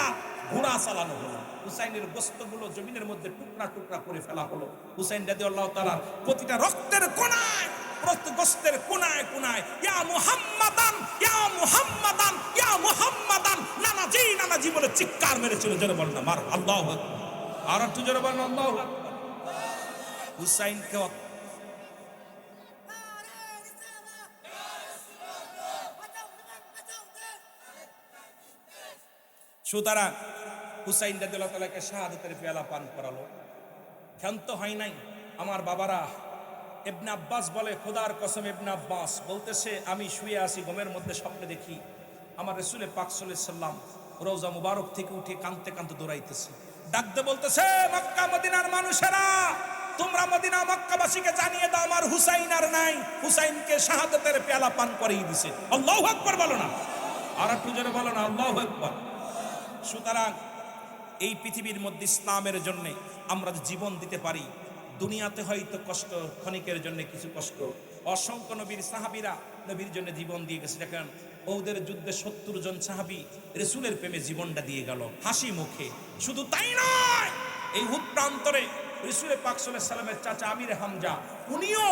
ঘোড়া চালানো হলো, হুসাইনের গোস্তগুলো জমিনের মধ্যে টুকরা টুকরা করে ফেলা হলো। হুসাইন রাদিয়াল্লাহু তাআলা প্রতিটা রক্তের কোনায়, প্রতি গোস্তের কোনায় কোনায় ইয়া মুহাম্মাদান ইয়া মুহাম্মাদান ইয়া মুহাম্মাদান নানাজি নানাজি বলে চিৎকার মেরেছিল। জোরে বলেন না মার আল্লাহু আকবার, আর একটু জোরে বলেন আল্লাহু আকবার। হুসাইনকে সুতরাং হুসাইন রাদিয়াল্লাহু তাআলাকে শাহাদাতের পেয়ালা পান করালো। ক্ষান্ত হয় নাই আমার বাবারা। ইবনে আব্বাস বলে, খোদার কসম ইবনে আব্বাস বলতেছে, আমি শুয়ে আছি, ঘুমের মধ্যে স্বপ্নে দেখি আমার রাসূল পাক সাল্লাল্লাহু আলাইহি সাল্লাম রওজা মুবারক থেকে উঠে কাঁদতে কাঁদতে দৌড়াইতেছে, ডাকতে বলতেছে, মক্কা মদিনার মানুষেরা, তোমরা মদিনা মক্কাবাসীকে জানিয়ে দাও আমার হুসাইন আর নাই, হুসাইনকে শাহাদাতের পেয়ালা পান করিয়ে দিছে। আল্লাহু আকবার বলো না, আর একটু জোরে বলো না আল্লাহু আকবার। সুতরাং এই পৃথিবীর মধ্যে ইসলামের জন্য আমরা জীবন দিতে পারি, দুনিয়াতে হয়তো কষ্ট, ক্ষণিকের জন্য কিছু কষ্ট। অসংখ্য নবীর সাহাবীরা নবীর জন্য জীবন দিয়ে গেছে। দেখেন ওদের যুদ্ধে 70 জন সাহাবী রাসূলের প্রেমে জীবনটা দিয়ে গেল হাসি মুখে। শুধু তাই নয়, এই উহুদ প্রান্তরে রাসূল পাক সাল্লাল্লাহু আলাইহি সাল্লামের চাচা আমির হামজা, উনিও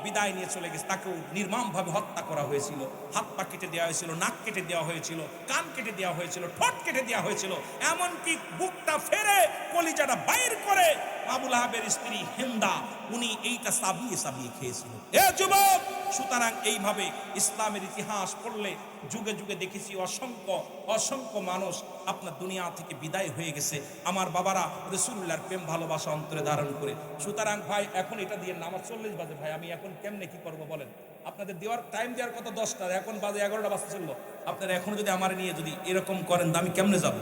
বিদায় নিয়ে চলে গেছে, তাকেও নির্মমভাবে হত্যা করা হয়েছিল, হাত পা কেটে দেওয়া হয়েছিল, নাক কেটে দেওয়া হয়েছিল, কান কেটে দেওয়া হয়েছিল, ঠোঁট কেটে দেওয়া হয়েছিল, এমনকি বুকটা ফেরে কলিজাটা বাইর করে আবু লাহাবের স্ত্রী হিন্দা উনি এইটা সাবিয়ে সাবিয়ে খেয়েছিল। এ যুবক, সুতরাং এইভাবে ইসলামের ইতিহাস পড়লে যুগে যুগে দেখেছি অসংখ্য অসংখ্য মানুষ আপনার দুনিয়া থেকে বিদায় হয়ে গেছে আমার বাবারা রাসূলুল্লাহর প্রেম ভালোবাসা অন্তরে ধারণ করে। সুতরাং ভাই এখন এটা দিয়ে নামাজ 40 বাজে, ভাই আমি এখন কেমনে কি করব বলেন? আপনাদের দেওয়ার টাইম দেওয়ার কথা 10টা, এখন বাজে 11টা বাজতে চললো। আপনারা এখন যদি আমার নিয়ে যদি এরকম করেন আমি কেমনে যাব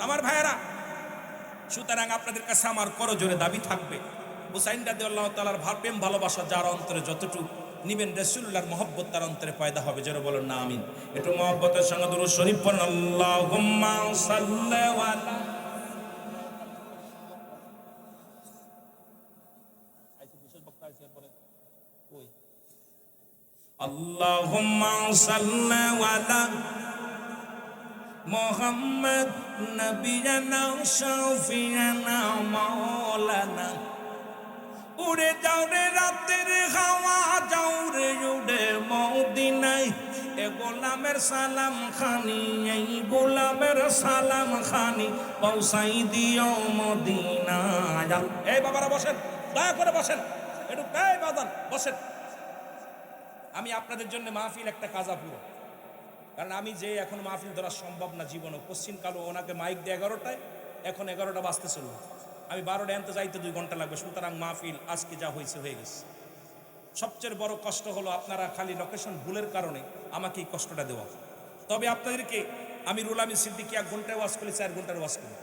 আমার ভাইয়েরা? সুতরাং আপনাদের কাছে আমার করজোরে দাবি থাকবে, হুসাইন রাদিয়াল্লাহু তাআলার প্রেম ভালোবাসা যার অন্তরে যতটুকু নিবেন রাসূলুল্লাহর মহব্বত তার অন্তরে পয়দা হবে। জোরে বলেন না আমিন। একটু মহব্বতের সঙ্গে দুরূদ শরীফ পড়ুন, আল্লাহুম্মা সাল্লি আলা আল্লাহুম্মা সাল্লি আলা মুহাম্মদ নবিয়ানা শাফিয়ানা মাওলানা। উড়ে যাও রে রাতের হাওয়া, যাও রে উড়ে মদিনায়, এ গোলামের সালাম খানি, এই গোলামের সালাম খানি পৌঁছাই দিও মদিনায়। এই বাবারা বসেন, দয়া করে বসেন একটু, এই বাদান বসেন। আমি আপনাদের জন্য মাহফিল একটা কাজা পুরো, কারণ আমি যে এখন মাহফিল ধরা সম্ভব না জীবনে। পশ্চিম কালো ওনাকে মাইক দিয়ে 11টায়, এখন 11টা বাজতে চললো, আমি 12টা আনতে যাইতে 2 ঘন্টা লাগবে। সুতরাং মাহফিল আজকে যা হয়েছে হয়ে গেছে। সবচেয়ে বড় কষ্ট হলো আপনারা খালি লোকেশন ভুলের কারণে আমাকে এই কষ্টটা দেওয়া। তবে আপনাদেরকে আমি রুহুল আমিন সিদ্দিকী 1 ঘন্টায় ওয়াজ করি, 4 ঘন্টার ওয়াজ করি,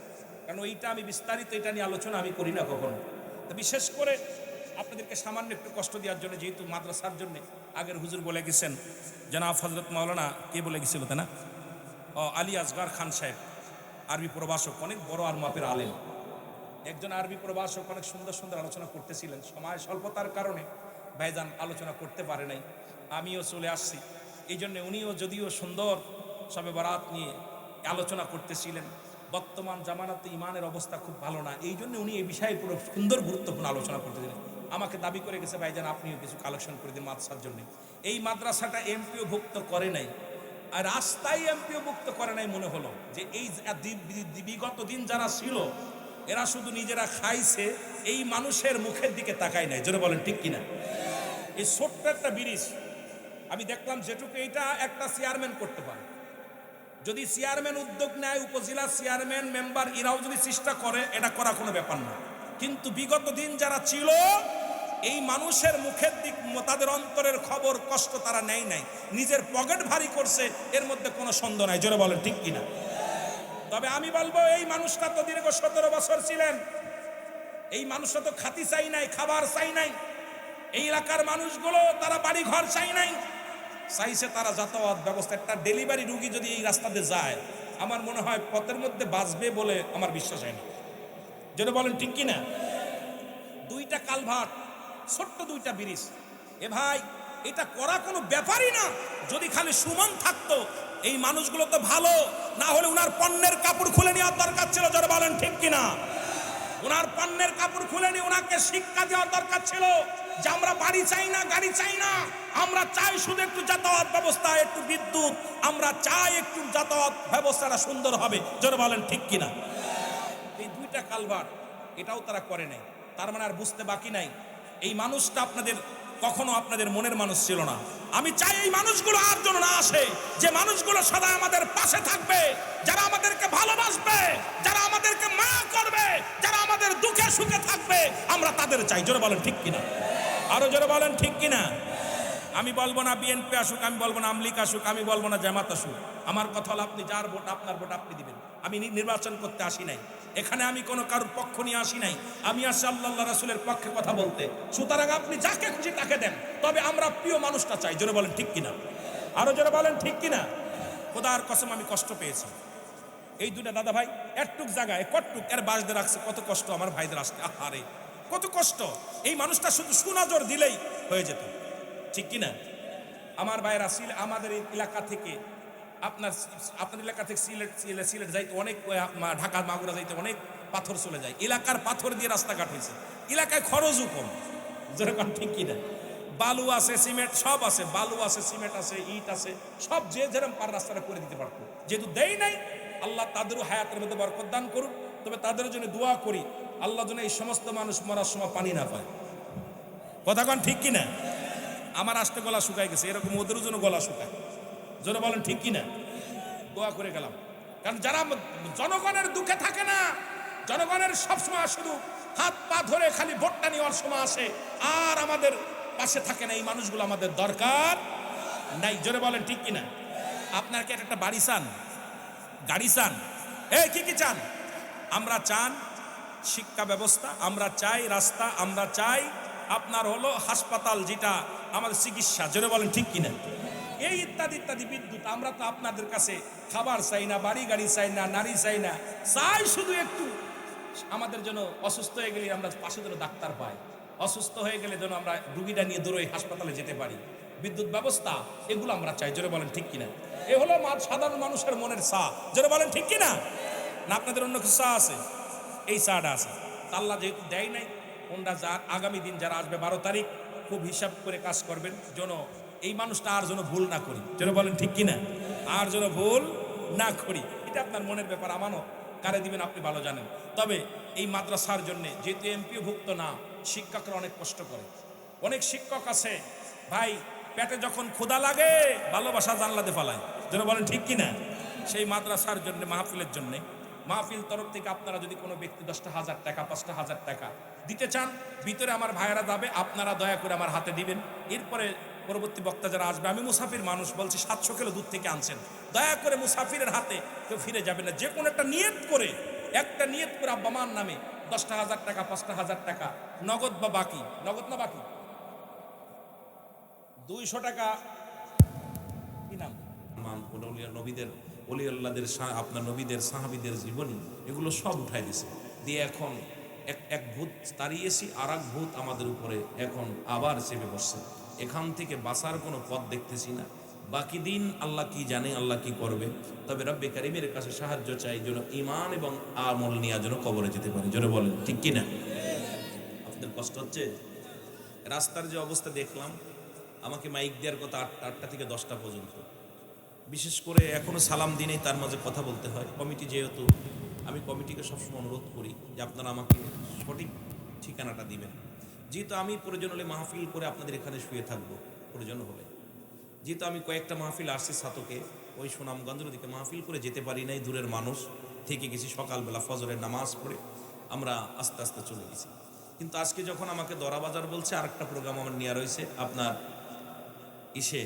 কারণ ওইটা আমি বিস্তারিত এটা নিয়ে আলোচনা আমি করি না কখনো। তো বিশেষ করে আপনাদেরকে সামান্য একটু কষ্ট দেওয়ার জন্য, যেহেতু মাদ্রাসার জন্য আগের হুজুর বলে গেছেন, জনাব হযরত মাওলানা কে বলে গেছিল তা না, আলী আসগর খান সাহেব, আরবি প্রভাষক, অনেক বড় আর মাপের আলেম, একজন আরবি প্রভাষক, অনেক সুন্দর সুন্দর আলোচনা করতেছিলেন। সময় স্বল্পতার কারণে ভাইজান আলোচনা করতে পারে নাই, আমিও চলে আসছি। এই জন্য উনিও যদিও সুন্দর শবে বরাত নিয়ে আলোচনা করতেছিলেন, বর্তমান জামানাতে ইমানের অবস্থা খুব ভালো না, এই জন্য উনি এই বিষয়ে পুরো সুন্দর গুরুত্বপূর্ণ আলোচনা করতেছিলেন। আমাকে দাবি করে গেছে, ভাইজান আপনিও কিছু কালেকশন করে দিন মাদ্রাসার জন্য। এই মাদ্রাসাটা এমপিও ভুক্ত করে নাই, আর রাস্তায় এমপিও ভুক্ত করে নাই। মনে হলো যে এই বিগত দিন যারা ছিল এরা শুধু নিজেরা খাইছে, এই মানুষের মুখের দিকে তাকায় নাই। জোরে বলেন ঠিক কিনা? এই ছোট্ট একটা ব্রিজ আমি দেখলাম যেটুকু এইটা একটা চেয়ারম্যান করতে পারে, যদি চেয়ারম্যান উদ্যোগ নেয়, উপজেলা চেয়ারম্যান মেম্বার এরাও যদি চেষ্টা করে, এটা করা কোনো ব্যাপার না। কিন্তু বিগত দিন যারা ছিল, এই মানুষের মুখের দিক, তাদের অন্তরের খবর কষ্ট তারা নেয় নাই, নিজের পকেট ভারী করছে, এর মধ্যে কোনো সন্দেহ নাই। জোরে বলেন ঠিক কিনা? তবে আমি বলবো, এই মানুষটা তো দীর্ঘ 17 বছর ছিলেন, এই মানুষটা তো খাতি চাই নাই, খাবার চাই নাই, এই এলাকার মানুষগুলো তারা বাড়ি ঘর চাই নাই, চাইছে তারা যাতায়াত ব্যবস্থা। একটা ডেলিভারি রুগী যদি এই রাস্তাতে যায়, আমার মনে হয় পথের মধ্যে বাঁচবে বলে আমার বিশ্বাস হয় না। যেটা বলেন ঠিক কিনা? দুইটা কালভার্ট, ছোট্ট দুইটা ব্রিজ, এ ভাই এটা করা কোনো ব্যাপারই না। যদি খালি সুমন থাকতো, এই মানুষগুলো তো ভালো, না হলে উনার পণ্যের কাপড় খুলে নেওয়ার দরকার ছিল। যারা বলেন ঠিক কিনা? উনার পণ্যের কাপড় খুলে নিয়ে উনাকে শিক্ষা দেওয়ার দরকার ছিল যে আমরা বাড়ি চাই না, গাড়ি চাই না, আমরা চাই শুধু একটু যাতায়াত ব্যবস্থা, একটু বিদ্যুৎ, আমরা চাই একটু যাতায়াত ব্যবস্থাটা সুন্দর হবে। যারা বলেন ঠিক কিনা? এই দুইটা কালভার্ট এটাও তারা করে নাই। তার মানে আর বুঝতে বাকি নাই, এই মানুষটা আপনাদের কখনো আপনাদের মনের মানুষ ছিল না। আমি চাই এই মানুষগুলো আর জন্য না আসে, যে মানুষগুলো সদা আমাদের পাশে থাকবে, যারা আমাদেরকে ভালোবাসবে, যারা আমাদেরকে মায়া করবে, যারা আমাদের দুঃখে সুখে থাকবে, আমরা তাদের চাই। জোরে বলেন ঠিক কিনা? আরো জোরে বলেন ঠিক কিনা? আমি বলবো না বিএনপি আসুক, আমি বলবো না আমলিক আসুক, আমি বলবো না জামাত আসুক। আমার কথা হলো, আপনি যার ভোট, আপনার ভোট আপনি দিবেন। আমি নির্বাচন করতে আসি নাই, এখানে আমি কোনো কারোর পক্ষ নিয়ে আসি নাই, আমি আসছি আল্লাহ রাসূলের পক্ষে কথা বলতে। সুতরাং আপনি যাকে খুশি তাকে দেন, তবে আমরা প্রিয় মানুষটা চাই। জোরে বলেন ঠিক কিনা? আরো জোরে বলেন ঠিক কিনা? খোদার কসম আমি কষ্ট পেয়েছি। এই দুটা দাদা ভাই একটুক জায়গায় কটটুক এর বাস দিয়ে রাখছে, কত কষ্ট আমার ভাইদের আসতে, আহারে কত কষ্ট। এই মানুষটা শুধু সুনজর দিলেই হয়ে যেত, ঠিক কিনা? আমার ভাইয়েরা আমাদের এই এলাকা থেকে আপনার এলাকা থেকে সিলেট যাইতে অনেক, ঢাকা মাগুরা যাইতে অনেক পাথর চলে যায়, এলাকার পাথর দিয়ে রাস্তাঘাট হয়েছে, এলাকায় খরচও কম। যেরকম ঠিক কিনা? বালু আছে, সিমেন্ট সব আছে, বালু আছে, সিমেন্ট আছে, ইট আছে, সব যে যেরকম পার রাস্তাটা করে দিতে পারতো। যেহেতু দেই নাই, আল্লাহ তাদেরও হায়াতের মধ্যে বরকত দান করুক। তবে তাদের জন্য দোয়া করি, আল্লাহ যেন এই সমস্ত মানুষ মরার সময় পানি না পায়। কথা কন ঠিক কিনা? আমার আসতে গলা শুকায় গেছে, এরকম ওদেরও যেন গলা শুকায়। যেন বলেন ঠিক কিনা? দোয়া করে গেলাম, কারণ যারা জনগণের দুঃখে থাকে না, জনগণের সবসময় শুধু হাত পা ধরে খালি ভোটটা নেওয়ার সময় আসে, আর আমাদের পাশে থাকে না, এই মানুষগুলো আমাদের দরকার নাই। জোরে বলেন ঠিক কিনা? আপনার কি একটা বাড়ি চান, গাড়ি চান, কি চান? আমরা চান শিক্ষা ব্যবস্থা, আমরা চাই রাস্তা, আমরা চাই আপনার হলো হাসপাতাল, যেটা আমাদের চিকিৎসা। জোরে বলেন ঠিক কিনা? এই ইত্যাদি ইত্যাদি, বিদ্যুৎ। আমরা তো আপনাদের কাছে খাবার চাই না, বাড়ি গাড়ি চাই না, নারী চাই না, চাই শুধু একটু আমাদের জন্য অসুস্থ হয়ে গেলে আমরা পাশে যেন ডাক্তার পাই, অসুস্থ হয়ে গেলে যেন আমরা রুগীটা নিয়ে দূরে হাসপাতালে যেতে পারি, বিদ্যুৎ ব্যবস্থা, এগুলো আমরা চাই। জোরে বলেন ঠিক কিনা? এ হলো সাধারণ মানুষের মনের চা। জোরে বলেন ঠিক কিনা? না আপনাদের অন্য কিছু চা আছে? এই চাটা আছে। আল্লাহ যেহেতু দেয় নাই, কোনটা যা আগামী দিন যারা আসবে 12 তারিখ, খুব হিসাব করে কাজ করবেন, যেন এই মানুষটা আর যেন ভুল না করি। যেন বলেন ঠিক কিনা? আর যেন ভুল না করি। এটা আপনার মনের ব্যাপার, আমানত কারে দিবেন আপনি ভালো জানেন। তবে এই মাদ্রাসার জন্য যেহেতু এমপিও ভুক্ত না, শিক্ষকরা অনেক কষ্ট করে। অনেক শিক্ষক আছে ভাই, পেটে যখন ক্ষুধা লাগে ভালোবাসা জানলাতে ফালায়। যেন বলেন ঠিক কিনা? সেই মাদ্রাসার জন্য, মাহফিলের জন্য, মাহফিল তরফ থেকে আপনারা যদি কোনো ব্যক্তি 10,000 টাকা 5,000 টাকা দিতে চান, ভিতরে আমার ভাইয়েরা যাবে, আপনারা দয়া করে আমার হাতে দিবেন। এরপরে পরবর্তী বক্তা যারা আসবে, আমি মুসাফির মানুষ বলছি, 700 কিলো দূর থেকে আনছেন, দয়া করে মুসাফিরের হাতে কেউ ফিরে যাবে না। যে কোনো একটা নিয়ত করে আব্বা মার নামে 10,000 টাকা 5,000 টাকা, নগদ বা বাকি, নগদ না বাকি, 200 টাকা, কি নাম নবীদের, ওলি আল্লাহদের, আপনার নবীদের সাহাবীদের জীবনী, এগুলো সব উঠাই দিছে দিয়ে এখন এক ভূত তাড়িয়েছি, আর এক ভূত আমাদের উপরে এখন আবার চেপে বসছে। এখান থেকে বাঁচার কোনো পথ দেখতেছি না। বাকি দিন আল্লাহ কি জানে, আল্লাহ কি করবে। তবে রব্বে কারিমের কাছে সাহায্য চাই, যেন ঈমান এবং আমল নিয়ে যেন কবরে যেতে পারে। জোরে বলেন ঠিক কিনা? আপনাদের কষ্ট হচ্ছে? রাস্তার যে অবস্থা দেখলাম, আমাকে মাইক দেওয়ার কথা 8টা থেকে 10টা পর্যন্ত, বিশেষ করে এখনো সালাম দিনেই তার মাঝে কথা বলতে হয়। কমিটি যেহেতু, আমি কমিটিকে সবসময় অনুরোধ করি যে আপনারা আমাকে সঠিক ঠিকানাটা দিবেন। যেহেতু আমি প্রয়োজন হলে মাহফিল করে আপনাদের এখানে শুয়ে থাকবো, প্রয়োজন হলে যেহেতু আমি কয়েকটা মাহফিল আসছি ছাতকে, ওই সুনামগঞ্জের দিকে মাহফিল করে যেতে পারি নাই, দূরের মানুষ থেকে গেছি, সকালবেলা ফজরের নামাজ পড়ে আমরা আস্তে আস্তে চলে গেছি। কিন্তু আজকে যখন আমাকে দরাবাজার বলছে, আরেকটা প্রোগ্রাম আমার নেওয়া রয়েছে আপনার ইসে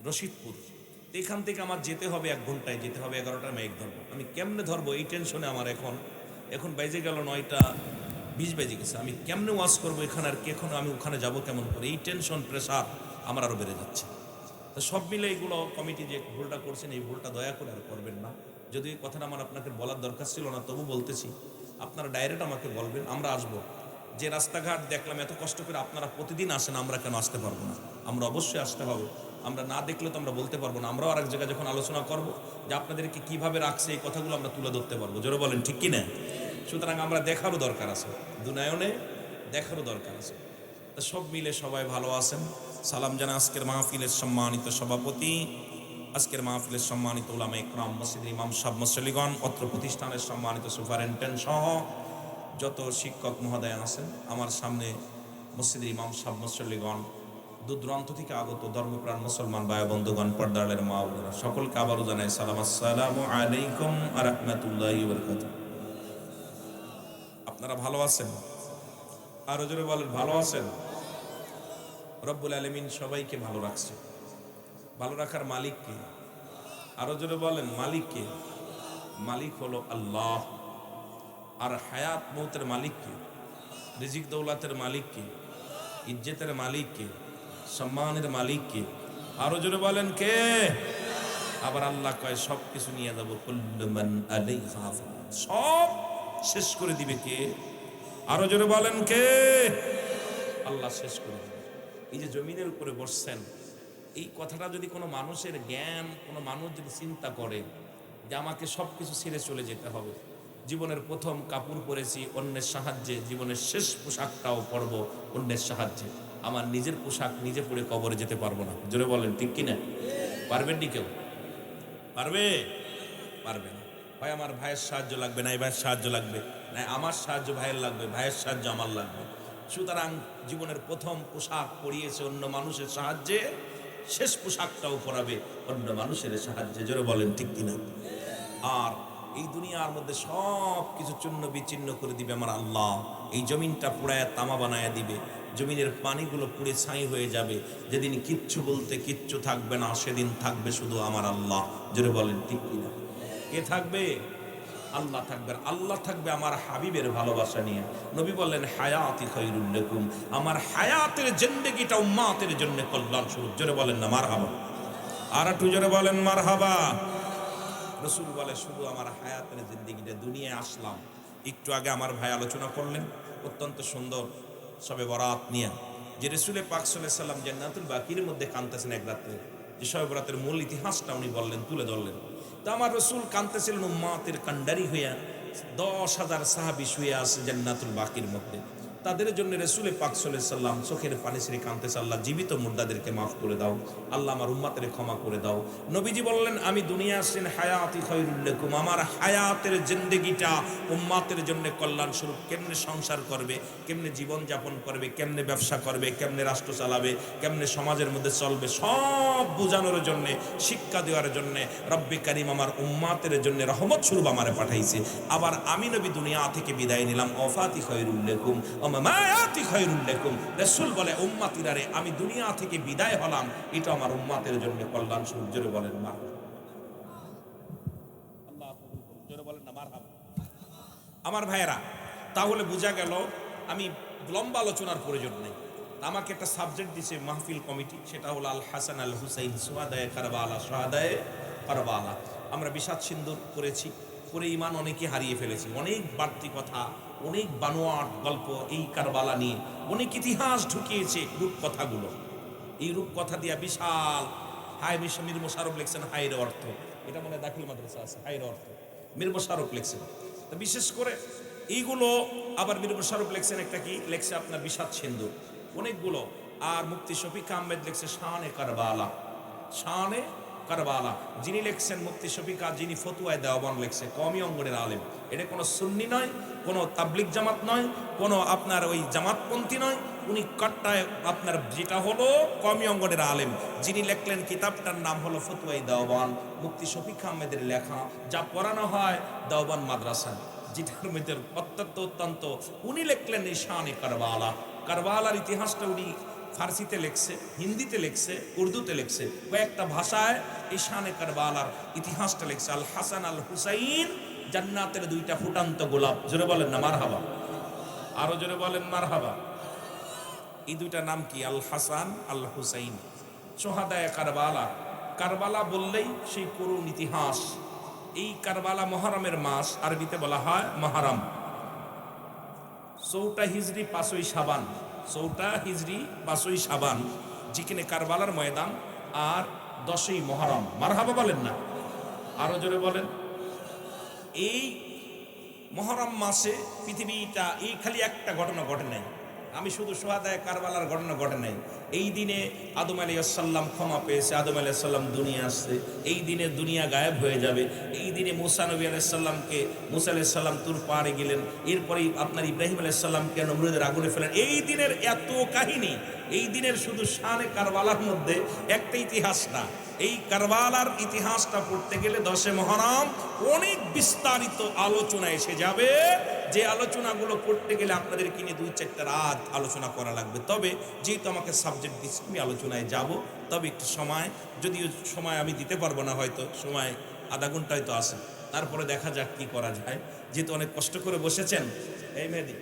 রশিদপুর, তো এখান থেকে আমার যেতে হবে 1 ঘন্টায়, যেতে হবে 11টার মেঘ ধরবো। আমি কেমনে ধরবো এই টেনশনে আমার এখন বেজে গেল 9টা 20 বেজে গেছে। আমি কেমনে ওয়াজ করবো এখানে, আর এখন আমি ওখানে যাব কেমন করে, এই টেনশন প্রেশার আমার আরও বেড়ে যাচ্ছে। তো সব মিলে এইগুলো কমিটি যে ভুলটা করছেন, এই ভুলটা দয়া করে আর করবেন না। যদি এই কথাটা আমার আপনাকে বলার দরকার ছিল না, তবু বলতেছি, আপনারা ডাইরেক্ট আমাকে বলবেন, আমরা আসবো। যে রাস্তাঘাট দেখলাম এত কষ্ট করে আপনারা প্রতিদিন আসেন, আমরা কেন আসতে পারবো না? আমরা অবশ্যই আসতে হবে। আমরা না দেখলে তো আমরা বলতে পারবো না। আমরাও আরেক জায়গায় যখন আলোচনা করব যে আপনাদেরকে কিভাবে রাখছে, এই কথাগুলো আমরা তুলে ধরতে পারবো। জোরে বলেন ঠিক কি না? সুতরাং আমরা দেখারও দরকার আছে, দুনায়নে দেখারও দরকার আছে। তা সব মিলে সবাই ভালো আছেন। সালাম জানা আজকের মাহফিলের সম্মানিত সভাপতি, আজকের মাহফিলের সম্মানিত উলামা ইকরাম, মসজিদের ইমাম সাহেব, মুসল্লিগণ, অত্র প্রতিষ্ঠানের সম্মানিত সুপারিনটেন্ডেন্ট সহ যত শিক্ষক মহোদয় আছেন, আমার সামনে মসজিদের ইমাম সাহেব, মুসল্লিগণ, দূর দূরান্ত থেকে আগত ধর্মপ্রাণ মুসলমান ভাই বন্ধুগণ, পর্দারের মা বোনেরা, সকলকে আবারও জানাই সালাম, আসসালামু আলাইকুম ওয়া রাহমাতুল্লাহি ওয়া বারাকাতুহু। আপনারা ভালো আছেন? আরো জোরে বলেন, ভালো আছেন? রব্বুল আলামিন সবাইকে ভালো রাখছে। ভালো রাখার মালিক কে? আরো জোরে বলেন, মালিক কে? মালিক হলো আল্লাহ। আর হায়াত মৌতের মালিক কে? রিজিক দৌলাতের মালিক কে? ইজ্জতের মালিক কে? সম্মানের মালিক কে? আরো জোরে বলেন কে? আবার আল্লাহ কয় সব কিছু নিয়ে যাবো, কুল্লু মান আলাইহা ফান, সব শেষ করে দিবে কে? আরো জোরে বলেন কে? আল্লাহ শেষ করে দিবে। এই যে জমিনের উপরে বসছেন, এই কথাটা যদি কোনো মানুষের জ্ঞান, কোনো মানুষ যদি চিন্তা করে যে আমাকে সব কিছু ছেড়ে চলে যেতে হবে, জীবনের প্রথম কাপড় পরেছি অন্যের সাহায্যে, জীবনের শেষ পোশাকটাও পরবো অন্যের সাহায্যে, আমার নিজের পোশাক নিজে পরে কবরে যেতে পারবো না। জোরে বলেন ঠিক কিনা? পারবেন নি কেউ? পারবে? পারবে না। ভাই আমার ভাইয়ের সাহায্য লাগবে, না এই ভাইয়ের সাহায্য লাগবে, না আমার সাহায্য ভাইয়ের লাগবে, ভাইয়ের সাহায্য আমার লাগবে। সুতরাং জীবনের প্রথম পোশাক পরিয়েছে অন্য মানুষের সাহায্যে, শেষ পোশাকটাও পরাবে অন্য মানুষের সাহায্যে। জোরে বলেন ঠিক কিনা? আর এই দুনিয়ার মধ্যে সব কিছু চূর্ণ বিচ্ছিন্ন করে দিবে আমার আল্লাহ। এই জমিনটা পুড়ায় তামা বানায় দিবে, জমিনের পানিগুলো পুড়ে ছাই হয়ে যাবে। যেদিন কিচ্ছু বলতে কিচ্ছু থাকবে না, সেদিন থাকবে শুধু আমার আল্লাহ। জোরে বলেন ঠিক কিনা? কে থাকবে? আল্লাহ থাকবেন। আল্লাহ থাকবে আমার হাবিবের ভালোবাসা নিয়ে। নবী বললেন হায়াতি খায়রুল লাকুম, আমার হায়াতের জিন্দেগিটা উম্মতের জন্য কল্যাণ স্বরূপ। জোরে বলেন না মারহাবা? আর একটু জোরে বলেন মারহাবা। রসুল বলে শুধু আমার হায়াতের জিন্দেগিটা, দুনিয়ায় আসলাম। একটু আগে আমার ভাই আলোচনা করলেন অত্যন্ত সুন্দর সবে বরাত নিয়ে, যে রসুলে পাক সাল্লাল্লাহু আলাইহি সাল্লাম জান্নাতুল বাকির মধ্যে কাঁদতেছেন এক রাত্রে, যে শবে বরাতের মূল ইতিহাসটা উনি বললেন, তুলে ধরলেন। তো আমার রসুল কাঁদতেছিলেন উম্মাতের কান্ডারি হইয়া। 10,000 সাহাবী শুয়ে আছে জান্নাতুল বাকির মধ্যে, তাদের জন্য রসুলে পাক সাল্লাল্লাহু আলাইহি সাল্লাম চোখের পানি ছেড়ে কাঁদতেছে, আল্লাহ জীবিত মুর্দাদেরকে মাফ করে দাও, আল্লাহ আমার উম্মাতের ক্ষমা করে দাও। নবীজি বললেন আমি দুনিয়া আসছেন হায়াতি খায়রুল লাকুম, আমার হায়াতের জিন্দেগিটা উম্মাতের জন্য কল্যাণ স্বরূপ। কেমনে সংসার করবে, কেমনে জীবন যাপন করবে, কেমনে ব্যবসা করবে, কেমনে রাষ্ট্র চালাবে, কেমনে সমাজের মধ্যে চলবে, সব বোঝানোর জন্য, শিক্ষা দেওয়ার জন্য রব্বে কারীম আমার উম্মাতের জন্য রহমত স্বরূপ আমারে পাঠাইছে। আবার আমি নবী দুনিয়া থেকে বিদায় নিলাম, ওয়াফাতি খায়রুল লাকুম মায়াতি খায়রুল লাকুম। রাসূল বলে উম্মতিরা রে, আমি দুনিয়া থেকে বিদায় হলাম, এটা আমার উম্মতের জন্য কল্যাণ স্বরূপ। জোরে বলেন মারহাবা। আল্লাহ কবুল করুন। জোরে বলেন না মারহাবা। আমার ভাইয়েরা, তাহলে বোঝা গেল আমি লম্বা আলোচনার প্রয়োজন নেই। আমাকে একটা সাবজেক্ট দিয়েছে মাহফিল কমিটি, সেটা হলো আল হাসান আল হুসাইন সুহাদায়ে কারবালা, শাহাদায়ে কারবালা। আমরা বিষাদ সিন্দুর করেছি, করে ইমান অনেকে হারিয়ে ফেলেছি। অনেক বাড়তি কথা, অনেক বানোয়াট গল্প এই কারবালা নিয়ে, অনেক ইতিহাস ঢুকিয়েছে রূপকথাগুলো। এই রূপকথা দিয়া বিশাল হায় মীর মোশাররফ লিখছেন হায়ের অর্থ, এটা মনে দাখিল মাদ্রাসা আছে, হায়ের অর্থ মীর মোশাররফ লিখছেন। তো বিশেষ করে এইগুলো আবার মীর মোশাররফ লিখছেন একটা কি লিখছে আপনার বিষাদ সিন্ধু, অনেকগুলো। আর মুফতি শফিক আহমেদ লিখছে শানে কারবালা, শানে কারবালা। যিনি লিখছেন মুফতি শফিকা, যিনি ফতুয়ায় দেওয়ান লিখছে, কওমি অঙ্গনের আলেম। এটা কোনো সুন্নি নয়, কোনো তাবলিগ জামাত নয়, কোনো আপনার ওই জামাতপন্থী নয়, উনি কট্টায় আপনার যেটা হলো কমি অঙ্গনের আলেম, যিনি লেখলেন কিতাবটার নাম হলো ফতোয়ায়ে দেওবান, মুফতি শফিক আহমেদের লেখা, যা পড়ানো হয় দেওবান মাদ্রাসায়, যেটার মধ্যে অত্যন্ত উনি লিখলেন এই শানে কারবালা। কারবালার ইতিহাসটা উনি ফার্সিতে লেখছে, হিন্দিতে লেখছে, উর্দুতে লেখছে, কয়েকটা ভাষায় এই শানে কারবালার ইতিহাসটা লেখছে। আল হাসান আল হুসাইন জান্নাতের দুইটা ফুটান্ত গোলাপ, জোরে বলেন না মারহাবা, আরো জোরে বলেন মারহাবা। এই দুইটা নাম কি? আল হাসান আল হুসাইন, সোহাদায়ে কারবালা। কারবালা বললেই সেই করুণ ইতিহাস। এই কারবালা মহরমের মাস, আরবিতে বলা হয় মহরম। 4টা হিজরি 5ই শাবান, 4টা হিজরি 5ই শাবান, যেখানে কারবালার ময়দান, আর 10ই মহরম। মারহাবা বলেন না, আরো জোরে বলেন। এই মহরম মাসে পৃথিবীটা এই খালি একটা ঘটনা ঘটে নাই, আমি শুধু সোহাদায়ে কারবালার ঘটনা ঘটে নাই। এই দিনে আদম আলাইহিস সালাম ক্ষমা পেয়েছে, আদম আলাইহিস সালাম দুনিয়া আসছে, এই দিনে দুনিয়া গায়েব হয়ে যাবে। এই দিনে মুসা নবী আলাইহিস সালামকে, মুসা আলাইহিস সালাম তুর পাড়ে গেলেন, এরপরেই আপনার ইব্রাহিম আলাইহিস সালামকে নমরুদের আগুনে ফেলেন। এই দিনের এত কাহিনী, এই দিনের শুধু শানে কারবালার মধ্যে একটা ইতিহাস না। এই কারবালার ইতিহাসটা পড়তে গেলে 10এ মহরম অনেক বিস্তারিত আলোচনা এসে যাবে, যে আলোচনাগুলো করতে গেলে আপনাদেরকে নিয়ে 2-4টা রাত আলোচনা করা লাগবে। তবে যেহেতু আমাকে সাবজেক্ট দিচ্ছে, আমি আলোচনায় যাব। তবে একটু সময়, যদিও সময় আমি দিতে পারবো না, হয়তো সময় আধা ঘন্টা হয়তো আসে, তারপরে দেখা যাক কি করা যায়। যেহেতু অনেক কষ্ট করে বসেছেন, এই মেহেদি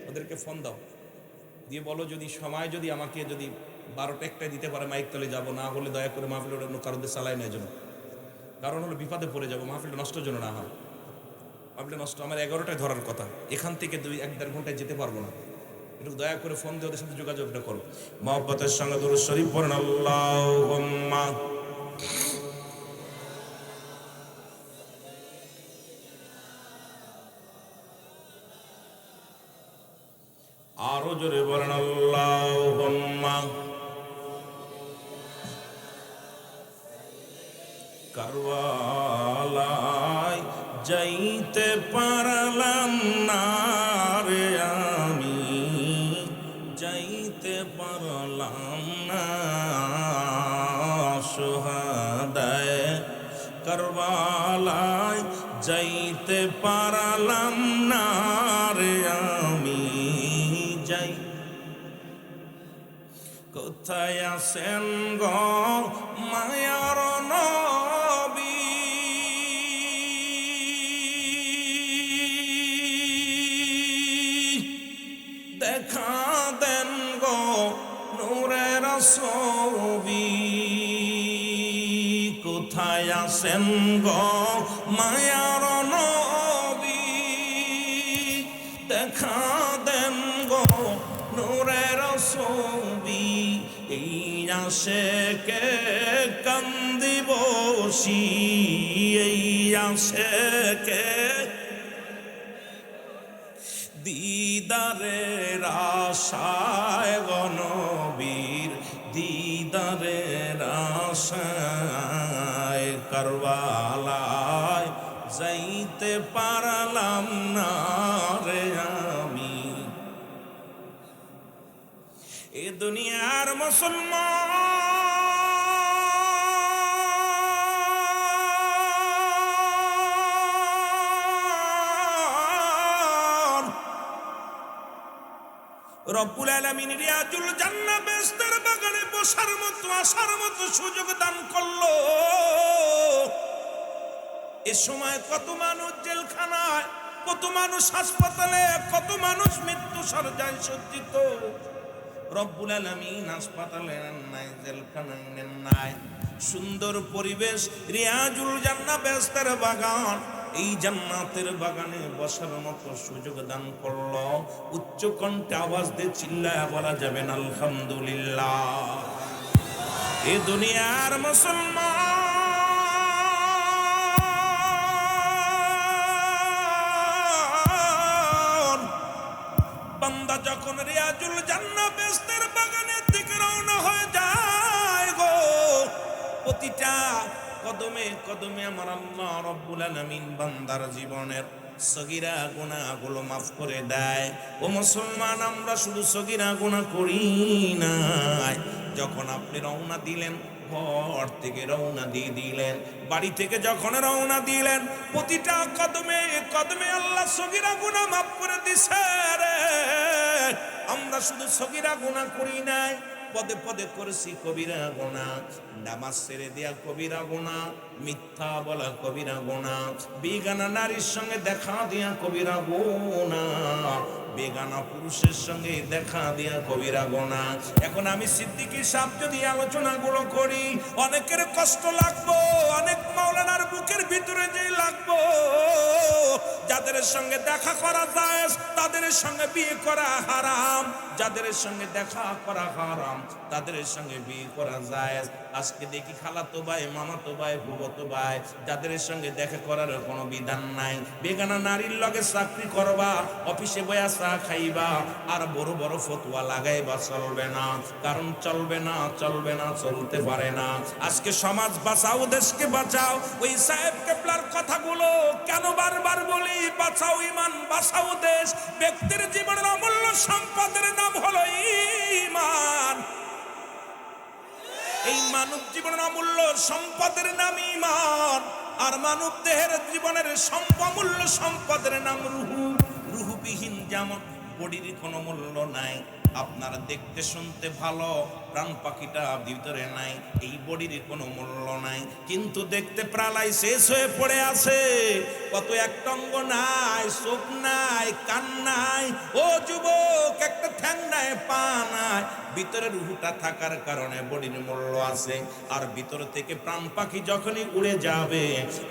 ওদেরকে ফোন দাও, দিয়ে বলো যদি সময় যদি আমাকে যদি 12টা-1টায় দিতে পারে মাইক তলে যাব, না হলে দয়া করে মাহফিলটা অন্য কারোদের চালায় নেওয়ার জন্য। কারণ হলো বিপদে পড়ে যাবো, মাহফিলটা নষ্ট যেন না হয়। মাহফিলটা নষ্ট আমার 11টায় ধরার কথা, এখান থেকে 2-1.5 ঘন্টায় যেতে পারবো না। একটু দয়া করে ফোন দিয়ে ওদের সাথে যোগাযোগটা করো। মহব্বতের সঙ্গে দুরূদ শরীফ পড়েন, আল্লাহুম্মা আরো জোরে বলেন আল্লাহুম্মা। কারবালায় যাইতে পারলাম না রে আমি, যাইতে পারলাম না, সোহাদায়ে কারবালায় যাইতে পারলাম না রে আমি, যাই কোথায় আছেন গো মায়ার নবী, দেখা দেন গো নূরের ছবি, কোথায় আছেন গো মায়ার নবী, দেখা দেন গো নূরের ছবি, এই আশেকে কান্দি বসি, এই আশেকে দিদারের আশায় গণবীর, দিদারের আশায় কারবালায় যাইতে পারলাম না রে আমি। এ দুনিয়ার মুসলমান, রব্বুল আলামিন রিয়াজুল জান্নাহ বেহেশতের বাগানে বসার মতো, আসার মতো সুযোগ দান করলো। এ সময় কত মানুষ জেলখানায়, কত মানুষ হাসপাতালে, কত মানুষ মৃত্যু শয্যায় সজ্জিত। রব্বুল আলামিন হাসপাতালে নেন নাই, জেলখানায় নেন নাই, সুন্দর পরিবেশ রিয়াজুল জান্নাহ বেহেশতের বাগান, এই জান্নাতের বাগানে বসার মতো সুযোগ দান করলো। উচ্চ কণ্ঠে আওয়াজ দিয়ে চিল্লায়া বলা যাবেন আলহামদুলিল্লাহ। এ দুনিয়ার মুসলমান, বান্দা যখন রিয়াজুল জান্নাহ বেহেশতের বাগানের দিকে রওনা হয়ে যায় গো, প্রতিটা কদমে কদমে আমার আল্লাহ রব্বুল আলামিন বান্দার জীবনের সগীরা গুনাহগুলো মাফ করে দেয়। ও মুসলমান, আমরা শুধু সগীরা গুনাহ করি না, যখন আপনি রওনা দিলেন, ঘর থেকে রওনা দিয়ে দিলেন, বাড়ি থেকে যখন রওনা দিলেন, প্রতিটা কদমে কদমে আল্লাহ সগীরা গুনাহ মাফ করে দিছে রে। আমরা শুধু সগীরা গুনাহ করি নাই, পদে পদে করেছি কবিরা গুনাহ। নামাজ ছেড়ে দেয়া কবিরা গুনাহ, মিথ্যা বলা কবিরা গুনাহ, বেগানা নারীর সঙ্গে দেখা দেয়া কবিরা গুনাহ, বেগানা পুরুষের সঙ্গে দেখা দেয়া কবিরা গুনাহ। এখন আমি সিদ্দিকী সাহেব যদি আলোচনাগুলো করি, অনেকের কষ্ট লাগবো, অনেক মাওলানার বুকের ভিতরে যে লাগবো। যাদের সঙ্গে দেখা করা যায় তাদের সঙ্গে বিয়ে করা হারাম, যাদের সঙ্গে দেখা করা হারাম তাদের সঙ্গে বিয়ে করা যায়। আজকে দেখি খালাতো ভাই, মামাতো ভাই, ফুফাতো ভাই, যাদের সঙ্গে দেখা করার কোনো বিধান নাই, বেগানা নারীর লগে চাকরি করবা, অফিসে বয়া চা খাইবা, আর বড় বড় ফতোয়া লাগাইবা, চলবে না। কারণ চলবে না, চলবে না, চলতে পারে না। আজকে সমাজ বাঁচাও, দেশকে বাঁচাও। ওই সাহেব কেবলার কথাগুলো কেন বারবার বলি? বাঁচাও ইমান, বাঁচাও দেশ। ব্যক্তির জীবনের অমূল্য সম্পদের নাম হলো ঈমান। এই মানব জীবনের অমূল্য সম্পদের নাম ঈমান, আর মানব দেহের জীবনের অমূল্য সম্পদের নাম রুহু। রুহুবিহীন যেমন বডির কোনো মূল্য নাই, আপনার দেখতে শুনতে ভালো প্রাণ পাখিটা ভিতরে নাই, এই বডির কোনো মূল্য নাই, কিন্তু দেখতে প্রালায় শেষ হয়ে পড়ে আছে। কত একটা অঙ্গ নাই, চোখ নাই, কান নাই, ও যুবক একটা ঠ্যাং নাই, পা নাই, ভিতরে রুহুটা থাকার কারণে বডির মূল্য আছে। আর ভিতর থেকে প্রাণ পাখি যখনই উড়ে যাবে,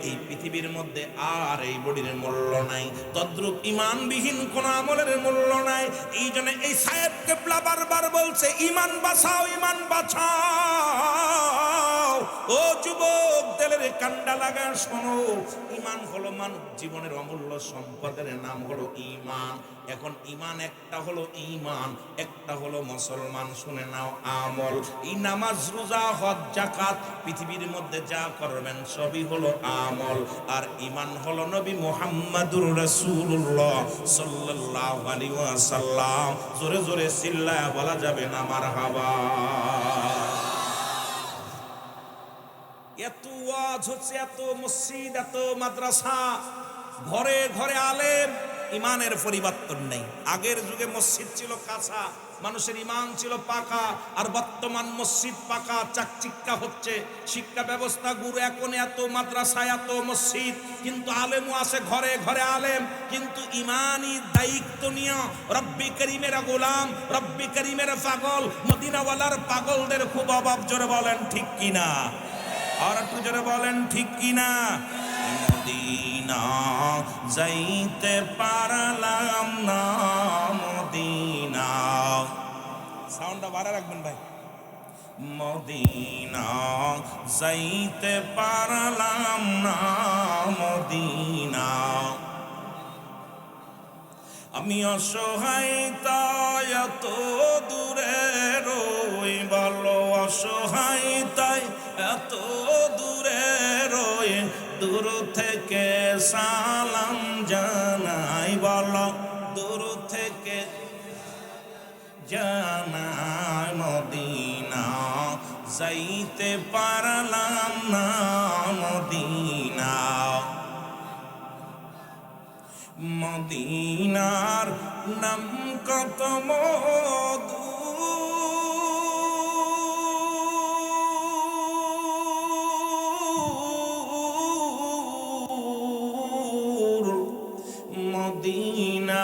এই পৃথিবীর মধ্যে আর এই বডির মূল্য নাই। তদ্রূপ ঈমানবিহীন কোন আমলের মূল্য নাই। এই জন্য এই সাহেব কেবলা বারবার বলছে, ঈমান বাঁচাও, ঈমান বাঁচাও। ও যুবক, দিলের কান্ডা লাগা শোনো, ঈমান হলো মানব জীবনের অমূল্য সম্পদের নাম হলো ঈমান। এখন ঈমান একটা হলো ঈমান, একটা হলো মুসলমান। শুনে নাও, আমল, এই নামাজ, রোজা, হজ, যাকাত, পৃথিবীর মধ্যে যা করবেন সবই হলো আমল। আর ঈমান হলো নবী মুহাম্মাদুর রাসূলুল্লাহ সাল্লাল্লাহু আলাইহি ওয়াসাল্লাম। জোরে জোরে চিল্লায়া বলা যাবে না মারহাবা। এত ওয়াজ হচ্ছে, এত মসজিদ, এত মাদ্রাসা, ঘরে ঘরে আলেম, ইমানের পরিবর্তন নেই। আগের যুগে মসজিদ ছিল কাঁচা, মানুষের ইমান ছিল পাকা, আর বর্তমান মসজিদ পাকা, চাকচিক্কা হচ্ছে। শিক্ষা ব্যবস্থা গুরু, এখন এত মাদ্রাসা, এত মসজিদ, কিন্তু আলেমও আছে, ঘরে ঘরে আলেম, কিন্তু ইমানি দায়িত্ব নিয়ে রব্বি করিমের গোলাম, রব্বি করিমের পাগল, মদিনাওয়ালার পাগলদের খুব অভাব। জোরে বলেন ঠিক কিনা? আর একটু জোরে বলেন ঠিক কিনা? মদিনা যাইতে পারলাম না, মদিনা, সাউন্ডটা বাড়া রাখবেন ভাই। মদিনা যাইতে পারলাম না, মদিনা, আমি অসহায় তাই এত দূরে রই, বলো অসহায় তাই এত দূরে রই, দূর থেকে সালাম জানাই, বলো দূর থেকে জানাই, মদিনা যাইতে পারলাম না, মদিনা, মদিনার নাম কত মধু, মদিনা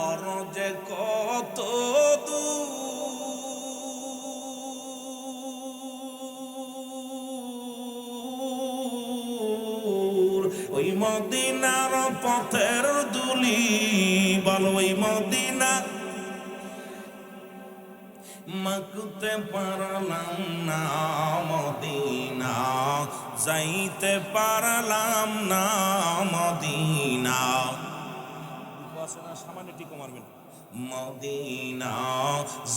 আর যে কত দূর, ওই মদিনার পথের দুলি, বল ওই মদিনা মাকুতে পারলাম না, মদিনা যাইতে পারলাম না, মদিনা, সামান্য টিকো মারবেন, মদিনা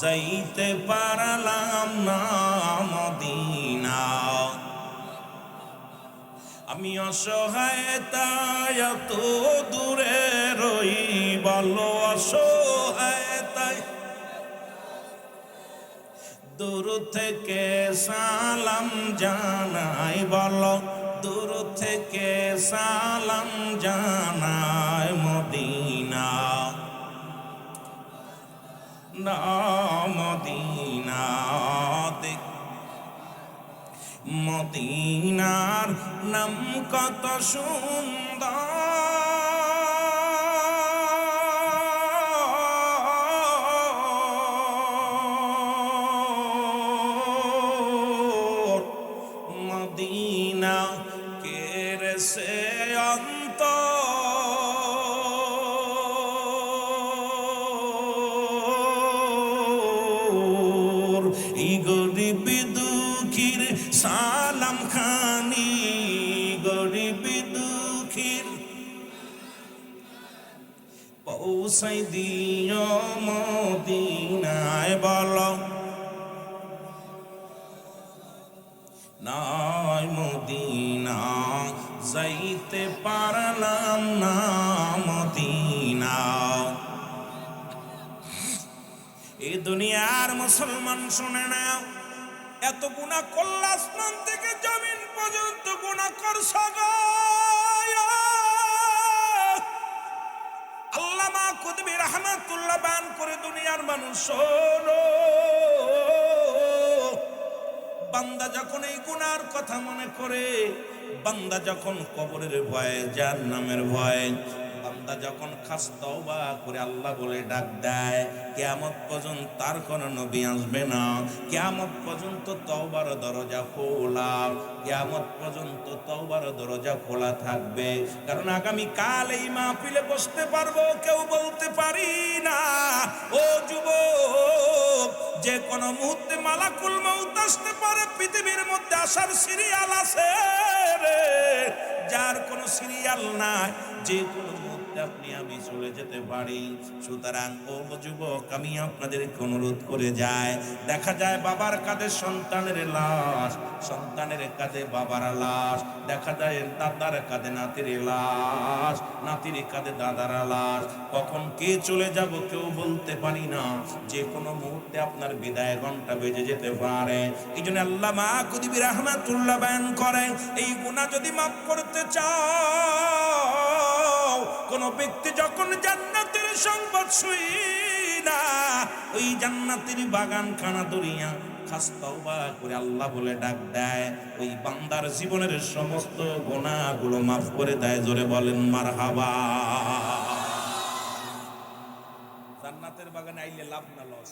যাইতে পারলাম না, মদিনা, আমি অসহায় তাই এত দূরে রই, বলো অসহায় তাই দূর থেকে সালাম জানাই, বলো দূর থেকে সালাম জানাই। মদিনা না মদিনা দেখ, মদিনার নাম কত সুন্দর, মদিনা কেরে সে অন্তর, এই গরিব দুঃখীর সালাম খানি, গরিব দুঃখীর পৌঁছাই দিও মদিনায়, বলো নাই মদিনা যাইতে পারলাম না, মদিনা। এই দুনিয়ার মুসলমান শুনে নাও, এত গুনাহ করলে আসমান থেকে জমিন পর্যন্ত গুনাহ করছ গো। আল্লামা কুতুবী রাহমাতুল্লাহ বায়ান করে, দুনিয়ার মানুষ শোনো, বান্দা যখন এই গুনার কথা মনে করে, বান্দা যখন কবরের ভয়ে, জাহান্নামের ভয়ে, বান্দা যখন খাস তওবা করে আল্লাহ বলে ডাক দেয়, কিয়ামত পর্যন্ত তার কোনো নবী আসবে না, কিয়ামত পর্যন্ত তওবার দরজা খোলা, কিয়ামত পর্যন্ত তওবার দরজা খোলা থাকবে। কারণ আগামী কাল এই মাহফিলে বসতে পারবো কেউ বলতে পারি না। ও যুবক, যে কোনো মুহূর্তে মালাকুল মউত আসতে পারে, পৃথিবীর মধ্যে আসার সিরিয়াল আছে রে, যার কোনো সিরিয়াল নাই, যে কোনো মুহূর্তে আপনি আমি চলে যেতে পারি। সুতরাং ও যুবক, আমি আপনাদেরকে অনুরোধ করে যাই, দেখা যায় বাবার কাঁধে সন্তানের লাশ, সন্তানের কাঁধে বাবার লাশ, দেখা যায় দাদার কাঁধে নাতির লাশ, নাতির কাঁধে দাদার লাশ। কখন কে চলে যাব কেউ বলতে পারি না, যে কোনো মুহূর্তে আপনার বিদায় ঘন্টা বেজে যেতে পারে। এই জন্য আল্লামা কুতুবী রাহমাতুল্লাহ বায়ান করেন, এই গুনাহ যদি মাফ করতে চাও, কোন ব্যক্তি যখন জান্নাতের সংবাদ শুই না, ওই জান্নাতের বাগান খানা দরিয়া খাস তওবা করে আল্লাহ বলে ডাক দেয়, ওই বান্দার জীবনের সমস্ত গুনাহগুলো মাফ করে দেয়। জোরে বলেন মারহাবা। জান্নাতের বাগানে আইলে লাভ না লস?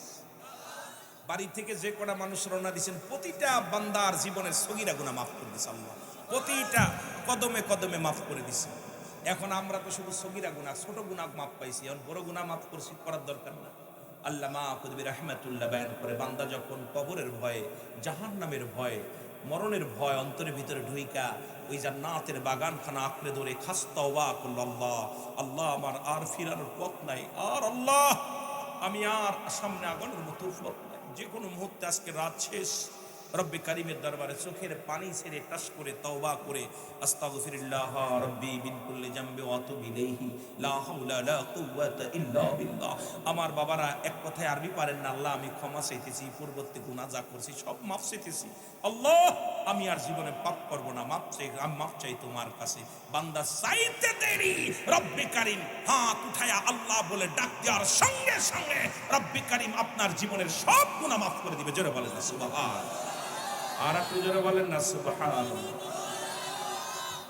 বাড়ি থেকে যে কটা মানুষ রওনা দিয়েছেন, প্রতিটা বান্দার জীবনের সগীরা গুনাহ মাফ করে দিয়েছে আল্লাহ, প্রতিটা কদমে কদমে মাফ করে দিয়েছে। এখন আমরা তো শুধু সগীরা গুনাহ, ছোট গুনাহ মাফ পাইছি, এখন বড় গুনাহ মাফ করছি, করার দরকার না। আল্লামা কুতুবী রাহমাতুল্লাহ বায়ান করে, বান্দা যখন কবরের ভয়ে, জাহান্নামের ভয়ে, মরণের ভয় অন্তরের ভিতরে ঢুইকা ওই জান্নাতের বাগানখানা আঁকড়ে ধরে খাস তওবা করল, আল্লাহ আল্লাহ, আমার আর ফিরানোর পথ নাই, আর আল্লাহ আমি আর সামনে আগানোর মতো পথ নাই, যে কোনো মুহূর্তে আজকে রাত শেষ। রব্বে কারিমের দরবারে চোখের পানি ছেড়ে টাস করে তওবা করে, আস্তাগফিরুল্লাহ রব্বি মিন কুল্লি জামবি ওয়া আতুবু ইলাইহি লা হাওলা লা কুওয়াতা ইল্লা বিল্লাহ। আমার বাবারা এক কথায় আরবি পারেন না, আল্লাহ আমি ক্ষমা চাইতেছি, পূর্ববর্তী গুনাহ যা করছি সব মাফ চাইতেছি, আল্লাহ আমি আর জীবনে পাপ করব না, মাফ চাই, আমি মাফ চাই তোমার কাছে। বান্দা চাইতে দেরি, রব্বে কারিম হাত উঠায়া আল্লাহ বলে ডাক দেওয়ার সঙ্গে সঙ্গে রব্বে কারিম আপনার জীবনের সব গুনাহ মাফ করে দিবে। জোরে বলেন সুবহানাল্লাহ। আর আপনি জোরে বলেন না সুবহানাল্লাহ।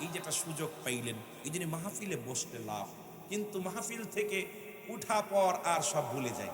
এই যেটা সুযোগ পাইলেন, এই জন্য মাহফিলে বসতে লাভ, কিন্তু মাহফিল থেকে উঠা পর আর সব ভুলে যায়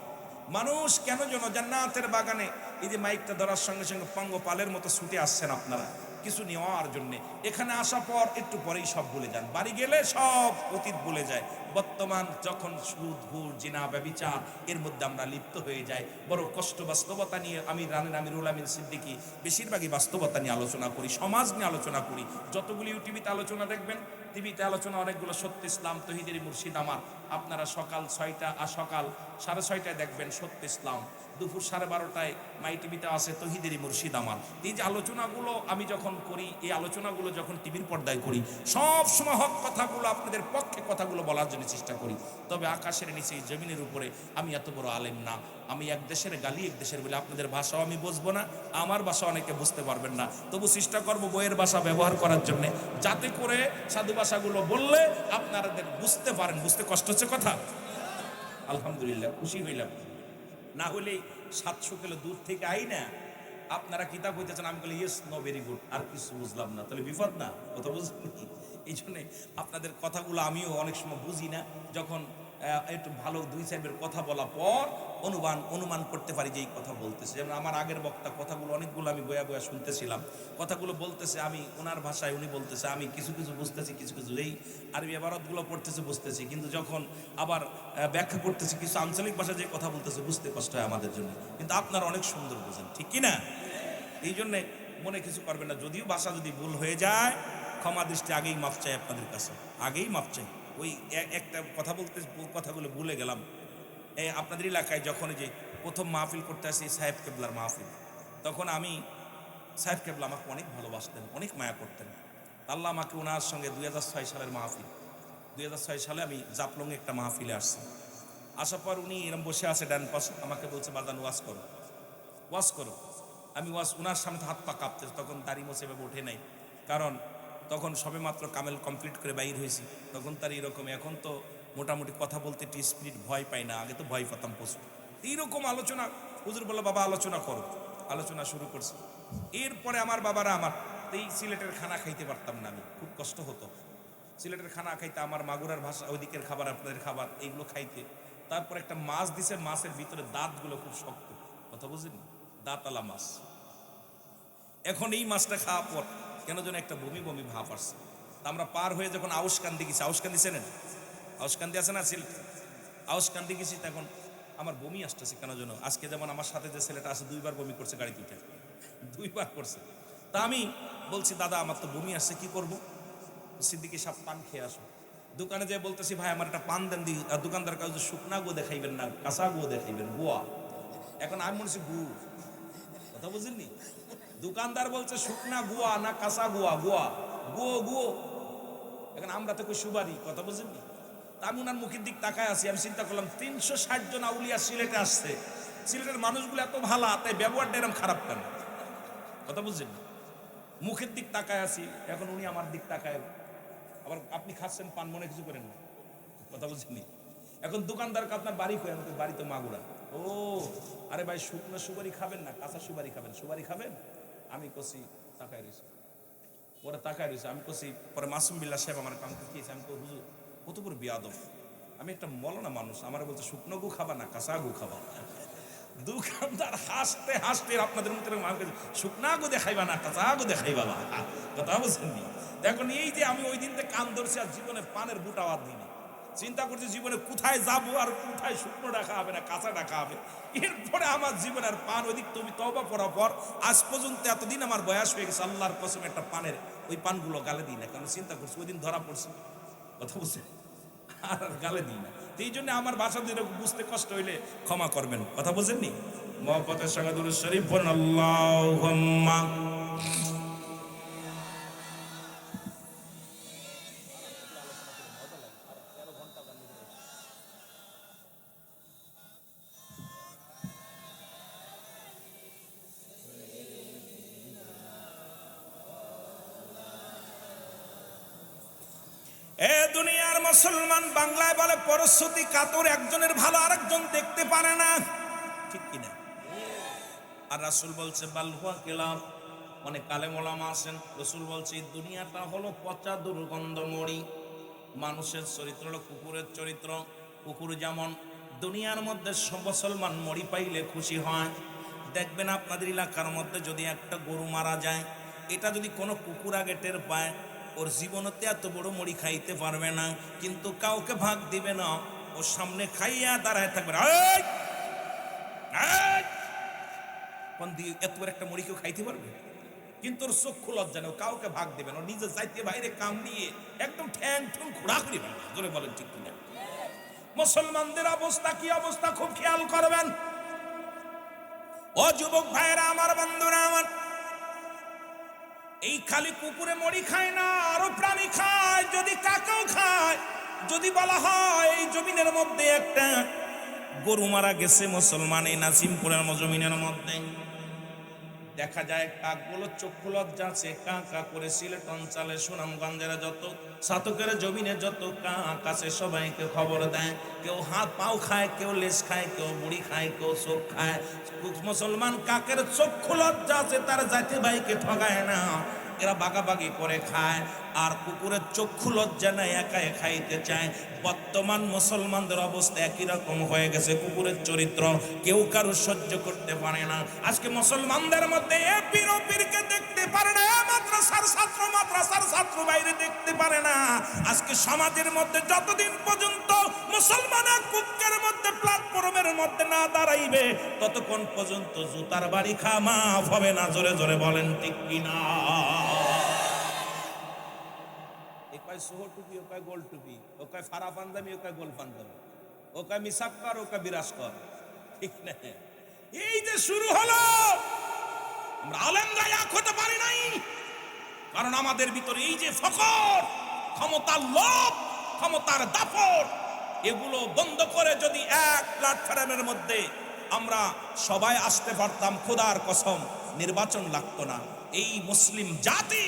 মানুষ। কেন যেন জান্নাতের বাগানে এই যে মাইকটা ধরার সঙ্গে সঙ্গে পঙ্গপালের মতো ছুটে আসছেন আপনারা কিছু নেওয়ার জন্য, এখানে আসা পর একটু পরেই সব ভুলে যান, বাড়ি গেলে সব অতীত ভুলে যায়। বর্তমান যখন সুদ ঘুষ জিনা ব্যভিচার এর মধ্যে আমরা লিপ্ত হয়ে যাই, বড় কষ্ট। বাস্তবতা নিয়ে আমি আমিরুল আমিন সিদ্দিকী বেশিরভাগই বাস্তবতা নিয়ে আলোচনা করি, সমাজ নিয়ে আলোচনা করি। যতগুলি ইউটিভিতে আলোচনা দেখবেন, টিভিতে আলোচনা অনেকগুলো, সত্য ইসলাম, তহিদের মুর্শিদ আমার, আপনারা সকাল 6টা আর সকাল 6:30টায় দেখবেন সত্য ইসলাম, দুপুর 12:30টায় মাই টিভিতে আসে তহিদের মুর্শিদ আমার। এই যে আলোচনাগুলো আমি যখন করি, এই আলোচনাগুলো যখন টিভির পর্দায় করি, সব সময় হক কথাগুলো আপনাদের পক্ষে কথাগুলো বলার জন্য চেষ্টা করি। তবে আকাশের নিচে এই জমিনের উপরে আমি এত বড় আলেম না। আমি এক দেশের গালি এক দেশের বলে, আপনাদের ভাষাও আমি বুঝবো না, আমার ভাষা অনেকে বুঝতে পারবেন না, তবু চেষ্টা করবো বইয়ের ভাষা ব্যবহার করার জন্য, যাতে করে সাধু ভাষাগুলো বললে আপনাদের বুঝতে পারেন। বুঝতে কষ্ট হচ্ছে কথা? আলহামদুলিল্লাহ, খুশি হইলাম। না হলে 700 কিলো দূর থেকে আই না, আপনারা কিতাব হইতেছেন, আমি বলি ইয়েস নো ভেরি গুড, আর কিছু বুঝলাম না, তাহলে বিপদ না, কথা বুঝলেন? এই জন্যে আপনাদের কথাগুলো আমিও অনেক সময় বুঝি না, যখন একটু ভালো 2-4 কথা বলা পর অনুমান করতে পারি যে এই কথা বলতেছে। যেমন আমার আগের বক্তা কথাগুলো অনেকগুলো আমি বয়া বয়া শুনতেছিলাম, কথাগুলো বলতেছে আমি ওনার ভাষায়, উনি বলতেছে, আমি কিছু কিছু বুঝতেছি, কিছু কিছু এই আরবি ইবারতগুলো পড়তেছে বুঝতেছি, কিন্তু যখন আবার ব্যাখ্যা করতেছি কিছু আঞ্চলিক ভাষা যে কথা বলতেছে বুঝতে কষ্ট হয় আমাদের জন্য, কিন্তু আপনারা অনেক সুন্দর বোঝেন, ঠিক কি না? এই জন্যে মনে কিছু করবেন না, যদিও ভাষা যদি ভুল হয়ে যায় ক্ষমা দৃষ্টি আগেই মাফ চাই আপনাদের কাছে, আগেই মাফ চাই। ওই একটা কথা বলতে কথাগুলো ভুলে গেলাম। আপনাদের এলাকায় যখন যে প্রথম মাহফিল করতে আসি সাহেব কেবলার মাহফিল, তখন আমি সাহেব কেবলা আমাকে অনেক ভালোবাসতেন, অনেক মায়া করতেন। আল্লাহ আমাকে ওনার সঙ্গে 2006 সালের মাহফিল, 2006 সালে আমি জাপলংয়ে একটা মাহফিলে আসছি। আসার পর উনি এরম বসে আছে ডান পাশে, আমাকে বলছে বাজান ওয়াজ করো, ওয়াজ করো। আমি ওয়াজ, ওনার সামনে হাত পা কাঁপতে, তখন দাড়ি মোছে ভেবে ওঠে নাই, কারণ তখন সবে মাত্র কামেল কমপ্লিট করে বাইর হয়েছি, তখন তার এইরকম। এখন তো মোটামুটি কথা বলতে একটু স্পিড, ভয় পাই না, আগে তো ভয় পেতাম প্রচুর। এইরকম আলোচনা, হুজুর বললো বাবা আলোচনা করো, আলোচনা শুরু করছি। এরপরে আমার বাবারা, আমার এই সিলেটের খানা খাইতে পারতাম না, আমি খুব কষ্ট হতো সিলেটের খানা খাইতে, আমার মাগুরার ভাষা, ওইদিকের খাবার, আপনাদের খাবার, এইগুলো খাইতে। তারপর একটা মাছ দিছে, মাছের ভিতরে দাঁতগুলো খুব শক্ত, কথা বুঝলেন, দাঁতালা মাছ। এখন এই মাছটা খাওয়ার পর কেন যেন একটা বমি বমি ভাব আসছে। তা আমরা পার হয়ে যখন আউশকান্দি গেছি, আউশকান্দি চেনেন? আউশকান্দি আছে না সিলেট? আউশকান্দি গেছি, তখন আমার বমি আসতেছে কেন যেন। আজকে যেমন আমার সাথে যে ছেলেটা আছে 2বার বমি করছে গাড়িতে উঠে, 2বার করছে। তা আমি বলছি দাদা আমার তো বমি আসছে, কি করব? সিদ্দিকি সাহেব পান খেয়ে আসো। দোকানে যেয়ে বলতেছি ভাই আমার একটা পান দেন দি। আর দোকানদার কাছে শুকনা গো দেখাইবেন না, কাঁচা গো দেখাইবেন, গোয়া। এখন আমি মনে হচ্ছি গু, কথা বুঝলেননি? দোকানদার বলছে শুকনা গুয়া না কাঁচা গুয়া, গোয়া গুয়ো গুয়ো। এখন আমরা তো কই সুবারি, কথা বুঝলেননি? তা আমি ওনার মুখের দিক তাকায় আছি, আমি চিন্তা করলাম 360 জন আউলিয়া সিলেটে আসছে, সিলেটের মানুষগুলো এত ভালো, তাই ব্যবহারটা এরকম খারাপ কেন, কথা বুঝলেন? মুখের দিক তাকায় আছি, এখন উনি আমার দিক তাকায়, আবার আপনি খাচ্ছেন পান মনে কিছু করেন না, কথা বুঝছেন? এখন দোকানদারকে আপনার বাড়ি কই? আমাকে বাড়ি তো মাগুরা। ও আরে ভাই শুকনো সুপারি খাবেন না কাঁচা সুপারি খাবেন? সুপারি খাবেন। আমি কষি তাকায় রয়েছি, পরে তাকায় রয়েছে, আমি কষি। পরে মাসুম বিল্লাহ সাহেব আমার কামকে খেয়েছে, আমি তো হুজুর কত বড় বিয়াদব, আমি একটা মলনা মানুষ, আমার বলছে শুকনো গু খাবা না কাঁচা গু খাবা। দোকানদার হাসতে হাসতে আপনাদের মতো শুকনা গো দেখাইবা না কাঁচা গো দেখাইবা, কথা বুঝছেন? দেখুন এই যে আমি ওই দিন থেকে কান ধরছি, আর জীবনে পানের বুটা আওয়াজ দিই, চিন্তা করছি জীবনে কোথায় যাব আর কোথায় শুকনো রাখা হবে না কাঁচা রাখা হবে। এরপরে আমার জীবনের পান ওইদিক তুমি তওবা করার পর আজ পর্যন্ত এতদিন আমার বয়স হয়ে গেছে, আল্লাহর কসম একটা পানের ওই পানগুলো গালে দিই না, কারণ চিন্তা করছি ওই দিন ধরা পড়ছে, কথা বুঝছেন, আর গালে দিই না। এই জন্য আমার ভাষা দিয়ে বুঝতে কষ্ট হইলে ক্ষমা করবেন, কথা বুঝেননি? মহব্বতের সঙ্গে দুরূদ শরীফ পড়ুন, আল্লাহুম্মা। এ দুনিয়ার মুসলমান বাংলায় বলে পরশুতি কাতর, একজনের ভালো আরেকজন দেখতে পারে না, ঠিক কিনা? আর রাসূল বলছে বাল হুয়া কিলাম, অনেক আলেম ওলামা আছেন, রাসূল বলছে এই দুনিয়াটা হলো পচা দুর্গন্ধ মরি। মানুষের চরিত্র হলো কুকুরের চরিত্র। কুকুর যেমন দুনিয়ার মধ্যে সব মুসলমান মরি পাইলে খুশি হয়, দেখবেন আপনাদের এলাকার মধ্যে যদি একটা গরু মারা যায়, এটা যদি কোনো কুকুর আগে টের পায়, ওর জীবনতে এত বড় মুড়ি খাইতে পারবে না, কিন্তু কাউকে ভাগ দিবে না, ওর সামনে খাইয়া দাঁড়ায় থাকবে। এই! এই! কোন দিয়ে এত বড় একটা মুড়ি কেউ খাইতে পারবে? কিন্তু ওর চক্ষু লজ্জা নেই, কাউকে ভাগ দেবে না, ও নিজে যাইতে বাইরে কাম নিয়ে একদম ঠ্যাং ঠুং খোড়া করে ফেলবে। জোরে বলেন ঠিক কিনা? মুসলমানদের অবস্থা কি অবস্থা খুব খেয়াল করবেন। ও যুবক ভাইরা আমার, বন্ধুরা আমার, এই খালি কুকুরে মরি খায় না, আরো প্রাণী খায়, যদি কাকেও খায়। যদি বলা হয় এই জমিনের মধ্যে একটা গরু মারা গেছে মুসলমান, এই নাসিমপুরের জমিনের মধ্যে, দেখা যায় কাকগুলো চক্ষু লজ্জা আছে, কা কা করে সিলেট অঞ্চলে সুনামগঞ্জের যত সাতকের জমিনে যত কাক আছে সবাইকে খবর দেয়। কেউ হাত পাও খায়, কেউ লেজ খায়, কেউ বুড়ি খায়, কেউ চোখ খায়। মুসলমান কাকের চক্ষু লজ্জা আছে, তার জাতি ভাইকে ঠগায় না, এরা বাগাবাগি করে খায়। আর কুকুরের চক্ষু লজ্জা নাই, একাই খাইতে চায়। বর্তমান মুসলমানদের অবস্থা একই রকম হয়ে গেছে। কুকুরের চরিত্র কেউ কারো সহ্য করতে পারে না। আজকে মুসলমানদের মধ্যে এ পীর ও পীরকে দেখতে পারে না, মাদ্রাসার ছাত্র বাইরে দেখতে পারে না। আজকে সমাজের মধ্যে যতদিন পর্যন্ত মুসলমান কুকের মধ্যে প্ল্যাটফর্মের মধ্যে না দাঁড়াইবে, ততক্ষণ পর্যন্ত জুতার বাড়ি খাওয়া মাফ হবে না। জোরে জোরে বলেন ঠিক কিনা? ওকায় সোহ টুপি, ওকায় গোল টুপি, ওকায় ফারা পাঞ্জাবি, ওকায় গোল পাঞ্জাবি, ওকায় মিসাক কর, ওকায় বিরাজ কর, ঠিক না? এই যে শুরু হলো, আমরা আলেমরা এক হতে পারি নাই, কারণ আমাদের ভিতরে এই যে ফখর, ক্ষমতার লোভ, ক্ষমতার দাপট, এগুলো বন্ধ করে যদি এক প্ল্যাটফর্মের মধ্যে আমরা সবাই আসতে পারতাম, খোদার কসম নির্বাচন লাগতো না। এই মুসলিম জাতি,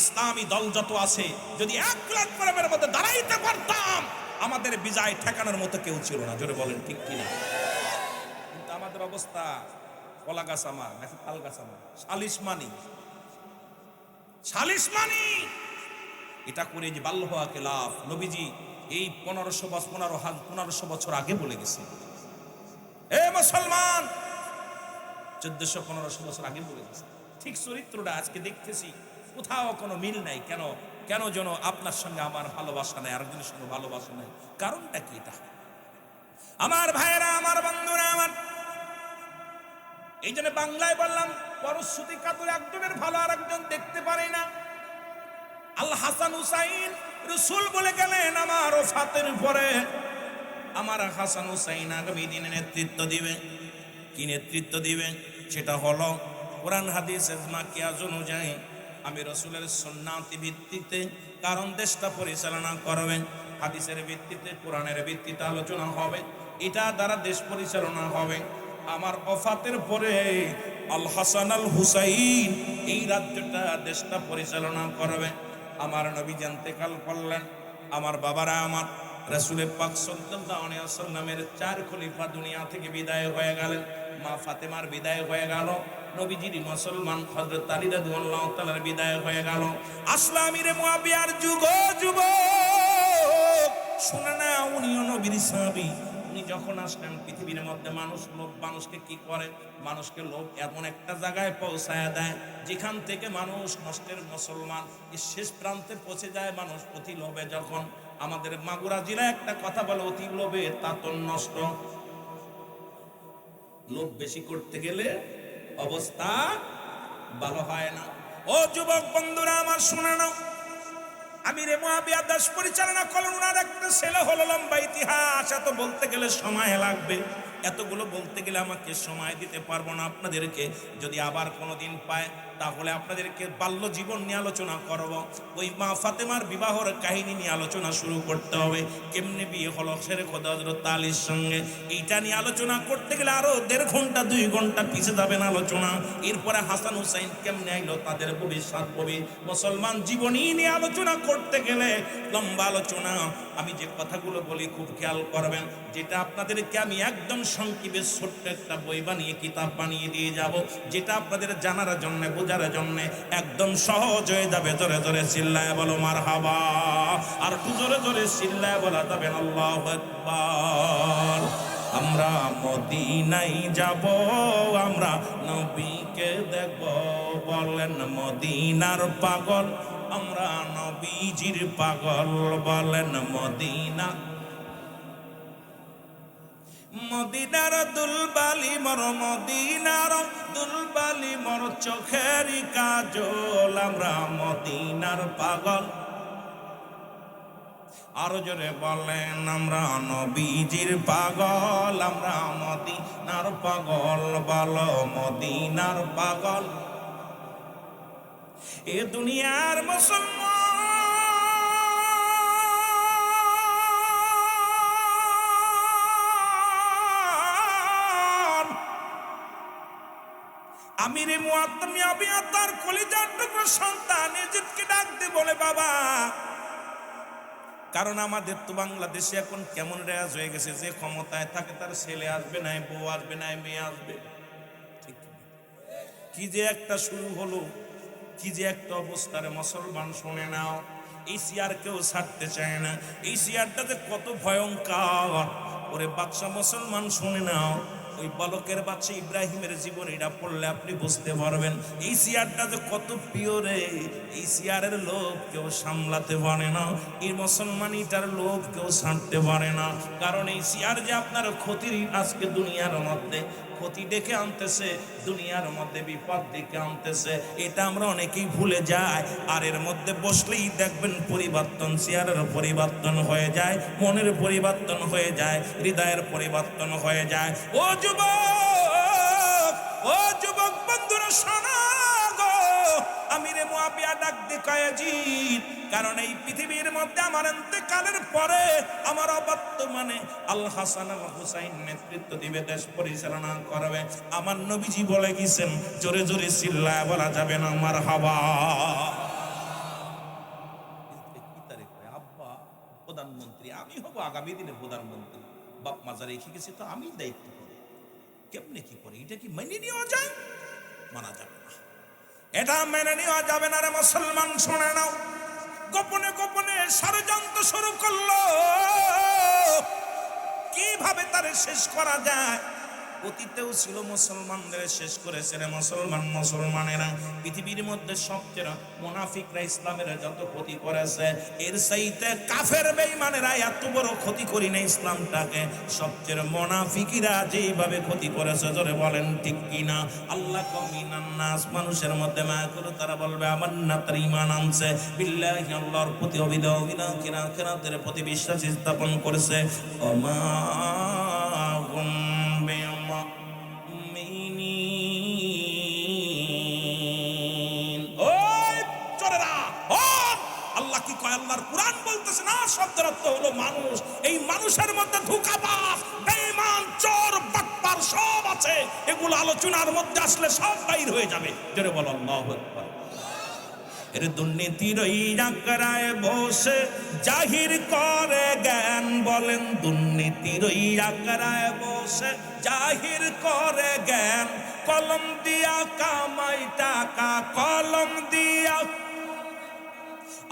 ইসলামী দল যত আছে, যদি এক প্ল্যাটফর্মের মধ্যে দাঁড়াইতে পারতাম, আমাদের বিজয় ঠেকানোর মতো কেউ ছিল না। জোরে বলেন ঠিক কিনা? কিন্তু আমাদের অবস্থা কলা গাছ আমার নাকি তাল গাছ আমার, সালিসমানি এটা করে যে বাল্য হওয়াকে লাভ। নবীজি এই 1500 বছর আগে বলে গেছে, এ মুসলমান, 1400-1500 বছর আগে বলে গেছে। ঠিক চরিত্রটা আজকে দেখতেছি কোথাও কোনো মিল নাই। কেন কেন যেন আপনার সঙ্গে আমার ভালোবাসা নাই, আরেকজনের সঙ্গে ভালোবাসা নাই। কারণটা কি? এটা আমার ভাইয়েরা, আমার বন্ধুরা আমার, এই জন্য বাংলায় বললাম, পরশ্রুতি কাতর একজনের ভালো আর একজন দেখতে পারে না। আল হাসান হুসাইন রাসূল বলে গেলেন, আমার ওফাতের পরে আমার হাসান হুসাইন আগামী দিনে নেতৃত্ব দিবে। কি নেতৃত্ব দিবে? সেটা হলো কোরআন হাদিস ইজমা কিয়াস অনুযায়ী আমি রাসূলের সুন্নাতি ভিত্তিতে কারণ দেশটা পরিচালনা করবেন। হাদিসের ভিত্তিতে, কোরআনের ভিত্তিতে আলোচনা হবে, এটা দ্বারা দেশ পরিচালনা হবে। আমার ওফাতের পরে আল হাসান আল হুসাইন এই রাজ্যটা, দেশটা পরিচালনা করবে। আমার নবী ইন্তেকাল করলেন, আমার বাবারা, আমার রাসূলের পাক সাল্লাল্লাহু আলাইহি ওয়াসাল্লামের 4 খলিফা দুনিয়া থেকে বিদায় হয়ে গেলেন। মা ফাতেমার বিদায় হয়ে গেল, নবীজির মুসলমান হযরত আলী রাদিয়াল্লাহু তাআলার বিদায় হয়ে গেল। আসলামীর মুয়াবিয়ার যুগ শুনে না, উনিও নবীর সাহাবী। উনি যখন আসলেন পৃথিবীর মধ্যে, মানুষকে কি করে? মানুষকে লোভ এমন একটা জায়গায় পৌঁছায় দেয় যেখান থেকে মানুষ নষ্টের মুসলমান শেষ প্রান্তে পৌঁছে যায়। মানুষ অতি লোভে, যখন আমাদের মাগুরা জেলায় একটা কথা বলে, অতি লোভে তাতন নষ্ট। লোভ বেশি করতে গেলে অবস্থা ভালো হয় না। ও যুবক বন্ধুরা আমার, শুনে নাও, আমিরে মুয়াবিয়া দেশ পরিচালনা করলেন। ওনার একটা ছেলে হলো, লম্বা ইতিহাস, এত বলতে গেলে সময় লাগবে, এতগুলো বলতে গেলে আমাকে সময় দিতে পারবো না আপনাদেরকে। যদি আবার কোনোদিন পায়, তাহলে আপনাদেরকে বাল্য জীবন নিয়ে আলোচনা করব। ওই মা ফাতেমার বিবাহর কাহিনী নিয়ে আলোচনা শুরু করতে হবে, কেমনে বিয়ে হলো শেরে খোদা হযরত আলীর সঙ্গে। এইটা নিয়ে আলোচনা করতে গেলে আরো 1.5 ঘন্টা 2 ঘন্টা পিছিয়ে যাবেন আলোচনা। এরপরে হাসান হুসাইন কেমনে আইলো, তাদের ভবিষ্যৎ মুসলমান জীবনী নিয়ে আলোচনা করতে গেলে লম্বা আলোচনা। আমি যে কথাগুলো বলি খুব খেয়াল করবেন, যেটা আপনাদেরকে আমি একদম সংক্ষেপে ছোট্ট একটা বই বানিয়ে, কিতাব বানিয়ে দিয়ে যাব, যেটা আপনাদের জানার জন্য, বোঝার জন্য একদম সহজ হয়ে যাবে। জোরে জোরে চিল্লায় বলো মারহাবা, আর জোরে জোরে চিল্লায় বলা যাবে আল্লাহু আকবার। আমরা মদিনায় যাব, আমরা নবীকে দেখব, বলেন মদিনার পাগল আমরা নবীজির পাগল বলেন মদিনা মদিনার দুলবালি মর মদিনার দুলবালি মর চোখেরই কাজল আমরা মদিনার পাগল আরো জোরে বলেন আমরা নবীজির পাগল আমরা মদিনার পাগল বলো মদিনার পাগল এ দুনিয়ার মুসলমান আমিরে মুআত্তামি আবিয়া তার কলিজার টুকরো সন্তান ইজিদকে ডাক দিয়ে বলে বাবা কারণ আমাদের তো বাংলাদেশে এখন কেমন রেয়াজ হয়ে গেছে যে ক্ষমতায় থাকে তার ছেলে আসবে না বউ আসবে না মেয়ে আসবে ঠিক কি যে একটা শুরু হলো কি যে একটা অবস্থারে মুসলমান শুনে নাও এই সিয়ার কেউ ছাড়তে চায় না এই সিয়ারটাতে কত ভয়ঙ্কর ওরে বাদশা মুসলমান শুনে নাও ওই বালকের বাচ্চা ইব্রাহিমের জীবনীটা পড়লে আপনি বুঝতে পারবেন এই সিয়ারটা যে কত প্রিয় রে এই সিয়ারের লোভ কেউ সামলাতে পারে না এই মুসলমানিটার লোভ কেউ ছাড়তে পারে না কারণ এই সিয়ার যে আপনার ক্ষতির আজকে দুনিয়ার মধ্যে ক্ষতি ডেকে আনতেছে দুনিয়ার মধ্যে বিপদ ডেকে আনতেছে এটা আমরা অনেকেই ভুলে যাই আর এর মধ্যে বসলেই দেখবেন পরিবর্তন চেয়ারের পরিবর্তন হয়ে যায় মনের পরিবর্তন হয়ে যায় হৃদয়ের পরিবর্তন হয়ে যায় ও যুবক বন্ধুরা শোনো গো আমিরে মুআবিয়া ডাক দিয়ে কয় জিদ কারণ এই পৃথিবীর মধ্যে আমার ইন্তেকালের পরে আমার বর্তমানে আল হাসান আল হুসাইন নেতৃত্ব দিবে দেশ পরিচালনা করবে আমার নবীজি বলে গেছেন জোরে জোরে চিল্লায় বলা যাবে না মারহাবা আব্বা প্রধানমন্ত্রী আমি হব আগামী দিনে প্রধানমন্ত্রী বাপ মাজার রেখে গেছি তো আমি দায়িত্ব করি কেমনে কি করে এটা কি মেনে নেওয়া যায় মানা যাবে না এটা মেনে নেওয়া যাবে না রে মুসলমান শুনে নাও গোপনে গোপনে ষড়যন্ত্র শুরু করলো কিভাবে তারে শেষ করা যায় অতীতেও ছিল মুসলমানদের শেষ করেছে রে মুসলমানেরা পৃথিবীর মধ্যে সবচেয়ে মুনাফিকরা ইসলামের যত ক্ষতি করেছে এর চাইতে কাফের বেঈমানেরা এত বড় ক্ষতি করি না ইসলামটাকে সবচেয়ে মুনাফিকরা যেইভাবে ক্ষতি করেছে জোরে বলেন ঠিক কিনা আল্লাহ কমিনান নাস মানুষের মধ্যে মায়া করে তারা বলবে আমান্না তার ঈমান আনছে বিল্লাহি আল্লাহর প্রতি আখিরাতের প্রতি বিশ্বাস স্থাপন করেছে ওমা আল্লাহর কুরআন বলতেছে না শব্দের অর্থ হলো মানুষ এই মানুষের মধ্যে ধোঁকাবাজ বেঈমান চোর বাটপার সব আছে এগুলো আলোচনার মধ্যে আসলে সব বাইর হয়ে যাবে জোরে বলো আল্লাহু আকবার এর দুর্নীতির ওই আঁকড়ায় বসে জাহির করে জ্ঞান বলেন দুর্নীতির ওই আঁকড়ায় বসে জাহির করে জ্ঞান কলম দিয়া কামাই টাকা কলম দিয়া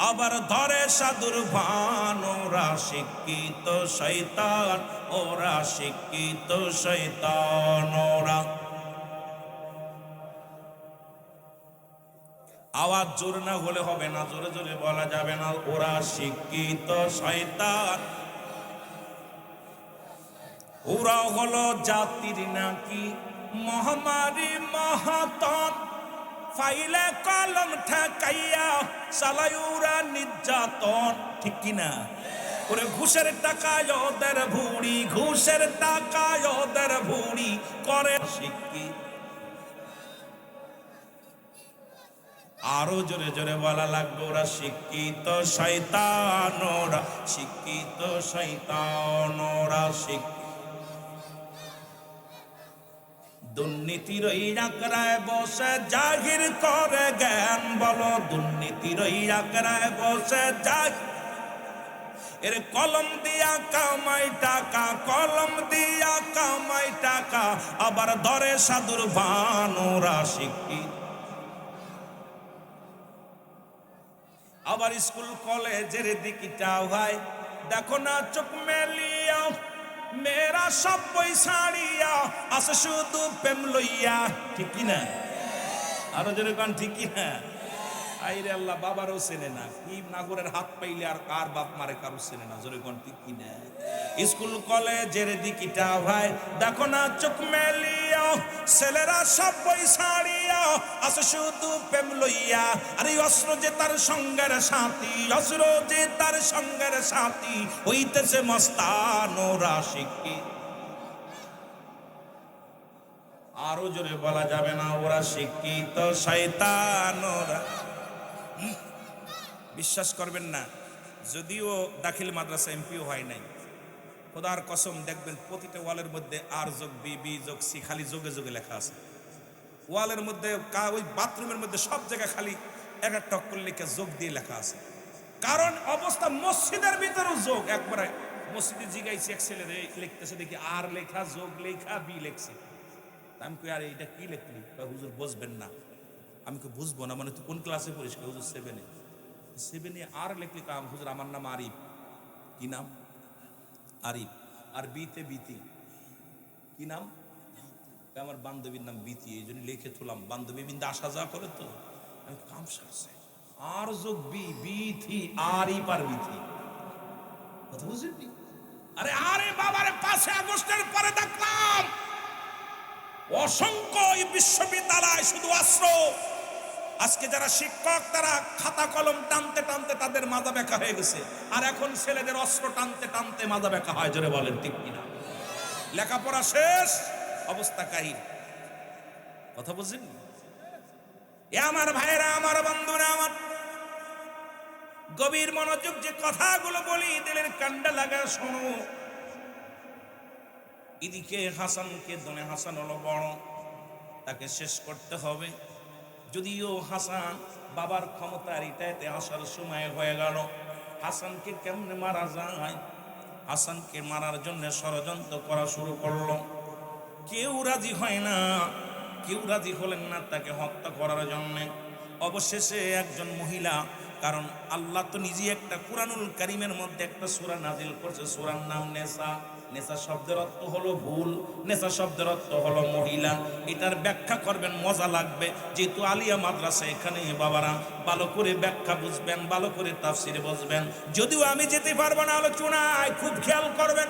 আবার ধরে সাধুর ভান ওরা শিক্ষিত শয়তান ওরা শিক্ষিত শয়তান ওরা আওয়াজ জোর না হলে হবে না জোরে জোরে বলা যাবে না ওরা শিক্ষিত শয়তান ওরা হলো জাতির নাকি মহামারী মহাতন ফাইলে কলম ঠেকাইয়া চালায়ুরা নির্যাতন ঠিক কিনা ওরে ঘুষের টাকায় ওদের ভুড়ি ঘুষের টাকায় ওদের ভুড়ি করে শিক্ষিত আরো জোরে জোরে বলা লাগবে ওরা শিক্ষিত শয়তান ওরা শিক্ষিত শয়তান ওরা দুর্নীতির ওই আঁকড়ায় বসে জাহির করে জ্ঞান বলো দুর্নীতির ওই আঁকড়ায় বসে এর কলম দিয়া কামাই টাকা কলম দিয়া কামাই টাকা আবার ধরে সাধুর ভান ওরা শিক্ষিত আবার স্কুল কলেজের দিকটাও ভাই দেখো না চোখ মেলিয়া মেয়েরা সব বই ছাড়িয়া আসে শুধু প্রেম লইয়া ঠিক কিনা আরো যেরকম ঠিক কিনা হাইরে আল্লাহ, বাবারও চেনে না, কি নাগরের হাত পাইলে আর কার বাপ মারে কারো চেনে না, জোরে কোন ঠিক কিনা? স্কুল কলেজের দিকিটা ভাই দেখো না চোখ মেলিয়া, ছেলেরা সব বই ছাড়িয়া আসে শুধু প্রেম লইয়া। আরে অস্ত্র যে তার সঙ্গের সাথী, অস্ত্র যে তার সঙ্গের সাথী, হইতেছে মস্তান ওরা শিক্ষি। আরো জোরে বলা যাবে না, ওরা শিক্ষিত শয়তান ওরা। বিশ্বাস করবেন না, যদিও দাখিল মাদ্রাসা এমপিও হয় নাই, খোদার কসম দেখবেন প্রতিটা ওয়ালের মধ্যে আর যোগ বি, বি যোগ সি, খালি যোগে যোগে লেখা আছে। ওয়ালের মধ্যে ওই বাথরুমের মধ্যে সব জায়গায় খালি এক একটা অক্ষর লিখে যোগ দিয়ে লেখা আছে। কারণ অবস্থা মসজিদের ভিতরেও যোগ। একবারে মসজিদে জিগাইছি এক ছেলে লিখতেছে, দেখি আর লেখা যোগ লেখা বি লেখছে। আমি কই আরে এটা কি লেখলি? হুজুর বুঝবেন না। আমি কই বুঝবো না মানে তুই কোন ক্লাসে পড়িস? হুজুর 7-এ। 7-এ আর লেখলি? হুজুর আমার নাম আরিফ। কি নাম? আরিফ। আর বিতে বিতি কি নাম? আমার বান্ধবীর নাম বিতি, এই জন্য লিখে তুলাম। বান্ধবী বিন্দু আসা যাওয়া করে তো আমি কাম সারছে। আর যোগ বি, বিথি, আরিফ আর বিথি, কথা বুঝলি? আরে আরে বাবারে 5 আগস্টের পরে দেখলাম অসংখ্য বিশ্ববিদ্যালয় শুধু অস্ত্র। আজকে যারা শিক্ষক তারা খাতা কলম টানতে টানতে তাদের মাজা ব্যাকা হয়ে গেছে, আর এখন ছেলেদের অস্ত্র টানতে টানতে মাজা ব্যাকা হয়। জোরে বলেন ঠিক কিনা? লেখাপড়া শেষ, অবস্থা কাহিল। কথা বুঝলেন? এ আমার ভাইরা, আমার বন্ধুরা, আমার গভীর মনোযোগ যে কথাগুলো বলি দিলের কান্ডা লাগা শোনো। এদিকে হাসানকে দনে হাসান হলো বড়, তাকে শেষ করতে হবে। যদিও হাসান বাবার ক্ষমতার এটাতে আসার সময় হয়ে গেল। হাসানকে কেমনে মারা যায়? হাসানকে মারার জন্য ষড়যন্ত্র করা শুরু করলো। কেউ রাজি হয় না, কেউ রাজি হলেন না তাকে হত্যা করার জন্য। অবশেষে একজন মহিলা, কারণ আল্লাহ তো নিজে একটা কুরআনুল কারীমের মধ্যে একটা সূরা নাজিল করছে, সূরার নাম নেসা। নেসা শব্দের অর্থ হলো ভুল, নেসা শব্দের অর্থ হলো মহিলা। এটার ব্যাখ্যা করবেন, মজা লাগবে, যেহেতু আলিয়া মাদ্রাসা এখানে বাবারা ভালো করে ব্যাখ্যা বুঝবেন, ভালো করে তাফসীর বুঝবেন। যদিও আমি যেতে পারবো না আলোচনায়, খুব খেয়াল করবেন।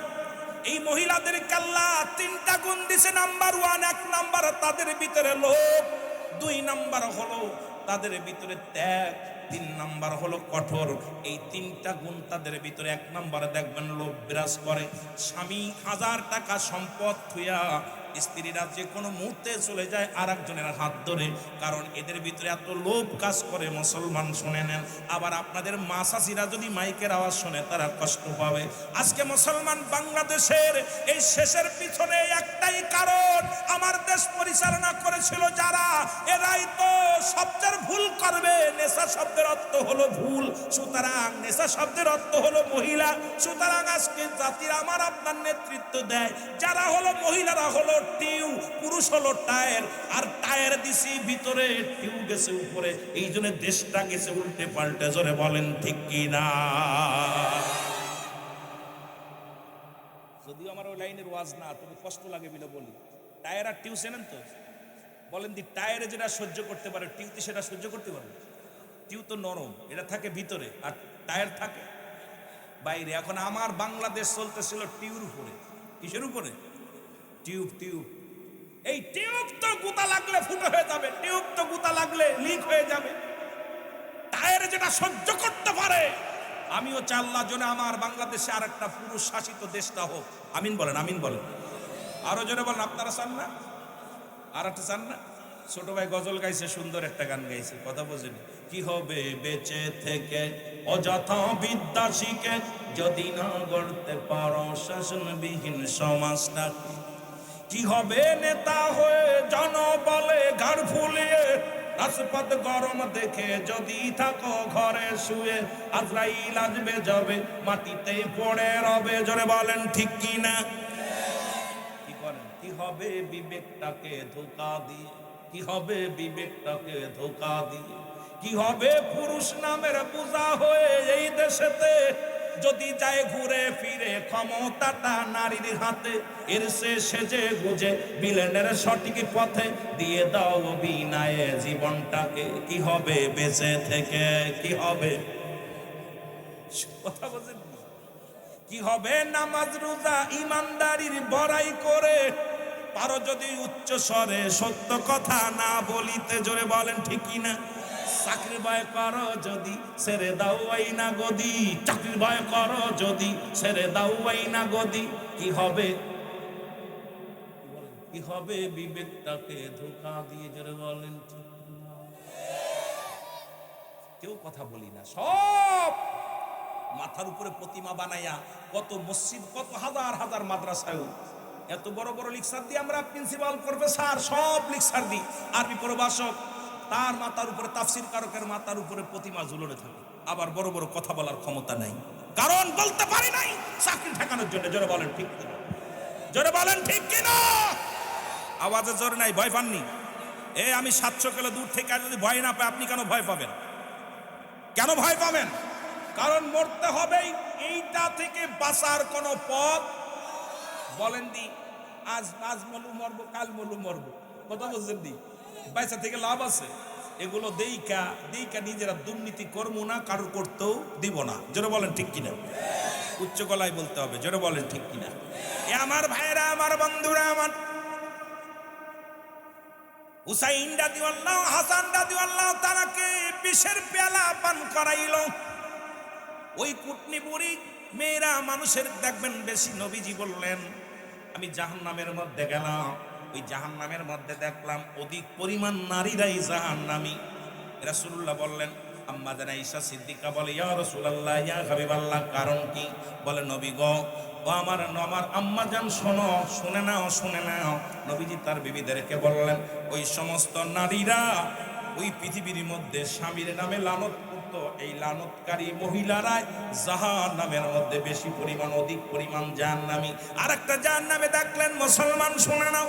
এই মহিলাদের আল্লাহ 3টা গুণ দিছে। নাম্বার 1, 1 নাম্বার তাদের ভিতরে লোভ, 2 নাম্বার হলো তাদের ভিতরে ত্যাগ, 3 নাম্বার হলো কঠোর। এই 3টা গুণ তাদের ভিতরে। 1 নাম্বার দেখবেন লোভ বিরাজ করে। স্বামী 1000 টাকা সম্পদ থুইয়া স্ত্রীরা যে কোনো মুহূর্তে চলে যায় আর একজনের হাত ধরে, কারণ এদের ভিতরে এত লোভ কাজ করে। মুসলমান শুনে নেন। আবার আপনাদের মা চাচিরা যদি মাইকের আওয়াজ শুনে তারা কষ্ট পাবে। আজকে মুসলমান বাংলাদেশের এই শেষের পিছনে একটাই কারণ, আমার দেশ পরিচালনা করেছিল যারা, এরাই তো সবচেয়ে ভুল করবে। নেশা শব্দের অর্থ হলো ভুল, সুতরাং নেশা শব্দের অর্থ হলো মহিলা। সুতরাং আজকে জাতির আমার আপনার নেতৃত্ব দেয় যারা হলো মহিলারা হলো টিউ, পুরুষ হলো টায়ার। আর টায়ার দিছি ভিতরে, টিউ গেছে উপরে, এই জন্য দেশটা গেছে উল্টে পাল্টে। জোরে বলেন ঠিক কিনা? যদিও আমার ওই লাইনের ওয়াজ না, তবে কষ্ট লাগে বলে বলি। টায়ার আর টিউ চেনেন তো? বলেন দি, টায়ারে যেটা সহ্য করতে পারে টিউতে সেটা সহ্য করতে পারে? টিউ তো নরম, এটা থাকে ভিতরে, আর টায়ার থাকে বাইরে। এখন আমার বাংলাদেশ চলতেছিল টিউর উপরে। কিসের উপরে? টিউব। টিউব, এই টিউব তো গুতা লাগলে ফুটো হয়ে যাবে, টিউব তো গুতা লাগলে লিক হয়ে যাবে। টায়ারে যেটা সহ্য করতে পারে, আমিও চাই আল্লাহ জন্য আমার বাংলাদেশে আর একটা পুরুষ শাসিত দেশটা হোক। আমিন বলেন, আমিন বলেন। আরো জোরে বলেন। আপনারা চান না? আর একটা চান না? ছোট ভাই গজল গাইছে, সুন্দর একটা গান গাইছে, কথা বোঝেন? কি হবে বেঁচে থেকে অযথা বিদ্যা শিখে, যদি না গড়তে পারো শাসনবিহীন সমাজটা? কি হবে নেতা হয়ে জনবলে ঘাড় ফুলিয়ে, রাজপথ গরম দেখে যদি থাকো ঘরে শুয়ে, আজরাইল আসবে যাবে মাটিতে পড়ে রবে। জোরে বলেন ঠিক কি না? কি করেন? কি হবে বিবেকটাকে ধোঁকা দিয়ে? কি হবে বিবেকটাকে ধোঁকা দিয়ে? কি হবে পুরুষ নামের পূজা হয়ে এই দেশেতে? যদি যায় ঘুরে ফিরে ক্ষমতাটা নারীর হাতে, এর সে সেজে গুজে বিলেনের সঠিক পথে দিয়ে দাও বিনায়ে জীবনটাকে, কি হবে বেঁচে থেকে, কি হবে? কথা বলছেন, কি হবে নামাজ রোজা ইমানদারির বড়াই করে? পারো যদি উচ্চ স্বরে সত্য কথা না বলিতে, জোরে বলেন ঠিক কি না? চাকরির ভয় করো যদি ছেড়ে দাও আইনা গদি, চাকরির ভয় করো যদি ছেড়ে দাও আইনা গদি, কি হবে? কি হবে বিবেকটাকে ধোঁকা দিয়ে, জোরে বলেন ঠিক না? কেউ কথা বলি না, সব মাথার উপরে প্রতিমা বানাইয়া কত মসজিদ, কত হাজার হাজার মাদ্রাসায় এত বড় বড় লেকচার দিই আমরা, প্রিন্সিপাল প্রফেসর সব লেকচার দিই, আরবি প্রভাষক তার মাথার উপরে, তাফসির কারকের মাথার উপরে প্রতিমা ঝুলনে থাকে, আবার বড় বড় কথা বলার ক্ষমতা নাই, কারণ বলতে পারি নাই চাকরি ঠেকানোর জন্য। জোরে বলেন ঠিক কিনা? জোরে বলেন ঠিক কিনা? আওয়াজে জোরে নাই, ভয় পাননি? আমি 700 কিলো দূর থেকে যদি ভয় না পাই, আপনি কেন ভয় পাবেন? কেন ভয় পাবেন? কারণ মরতে হবেই, এইটা থেকে বাঁচার কোনো পথ বলেন দি। আজ মলু মরবো, কাল মলু মরবো, কথা বলছেন দি? পয়সা থেকে লাভ আছে? এগুলো দেইকা নিজেরা দুর্নীতি করবো না, কারোর করতেও দিব না। জোরে বলেন ঠিক কিনা? উচ্চ গলায় বলতে হবে, জোরে বলেন ঠিক কিনা? আমার ভাইরা, আমার বন্ধুরা, আমার হুসাইন রাদিয়াল্লাহু, হাসান রাদিয়াল্লাহু তাআলাকে বিষের পেয়ালা পান করাইলো। ওই কুটনি বুড়ি মেয়েরা মানুষের দেখবেন বেশি। নবীজি বললেন, আমি জাহান্নামের মধ্যে গেলাম, ওই জাহান্নামের মধ্যে দেখলাম অধিক পরিমাণ নারীরাই জাহান্নামী। রাসূলুল্লাহ বললেন, আম্মা জান আয়েশা সিদ্দিকা বলে, ইয়া রাসূলুল্লাহ, ইয়া হাবিবাল্লাহ, কারণ কি? বলে, নবী গো, ও আমার আম্মা জান, শোনো, শুনে নাও। নবীজি তার বিবিদেরকে বললেন, ওই সমস্ত নারীরা ওই পৃথিবীর মধ্যে স্বামীর নামে লানত করত, এই লানতকারী মহিলারা জাহান্নামের মধ্যে বেশি পরিমাণ, অধিক পরিমাণ জাহান্নামী। আর একটা জাহান্নামে দেখলেন, মুসলমান শুনে নাও,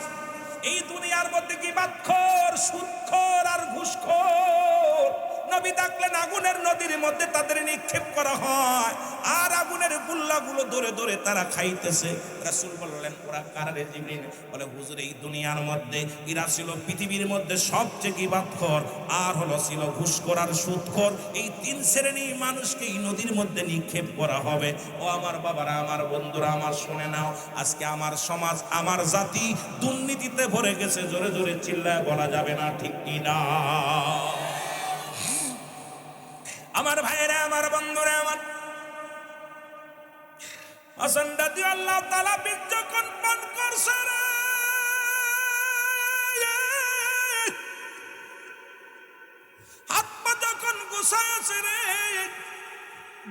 এই দুনিয়ার মধ্যে গীবাতখোর, সুদখোর আর ঘুষখোর নবী দেখলেন আগুনের নদীর মধ্যে তাদের নিক্ষেপ করা হয়, আর আগুনের গুল্লাগুলো ধরে ধরে তারা খাইতেছে। রাসূল বললেন, ওরা কারা রে জিবরিল? বলে, হুজুর, এই দুনিয়ার মধ্যে এরা ছিল পৃথিবীর মধ্যে সবচেয়ে গীবাতখোর, আর ছিল ঘুষখোর আর সুদখোর। এই 3 শ্রেণীর মানুষকে এই নদীর মধ্যে নিক্ষেপ করা হবে। ও আমার বাবারা, আমার বন্ধুরা, আমার শুনে নাও, আজকে আমার সমাজ, আমার জাতি দুর্নীতিতে ভরে গেছে। জোরে জোরে চিল্লায় বলা যাবে না, ঠিক কি না? আমার ভাইরা, আমার বন্ধুরা, আমার হাসান রাদিয়াল্লাহু তাআলা বীজ যখন পান করছে রে, হাত পা যখন গোছাছে রে,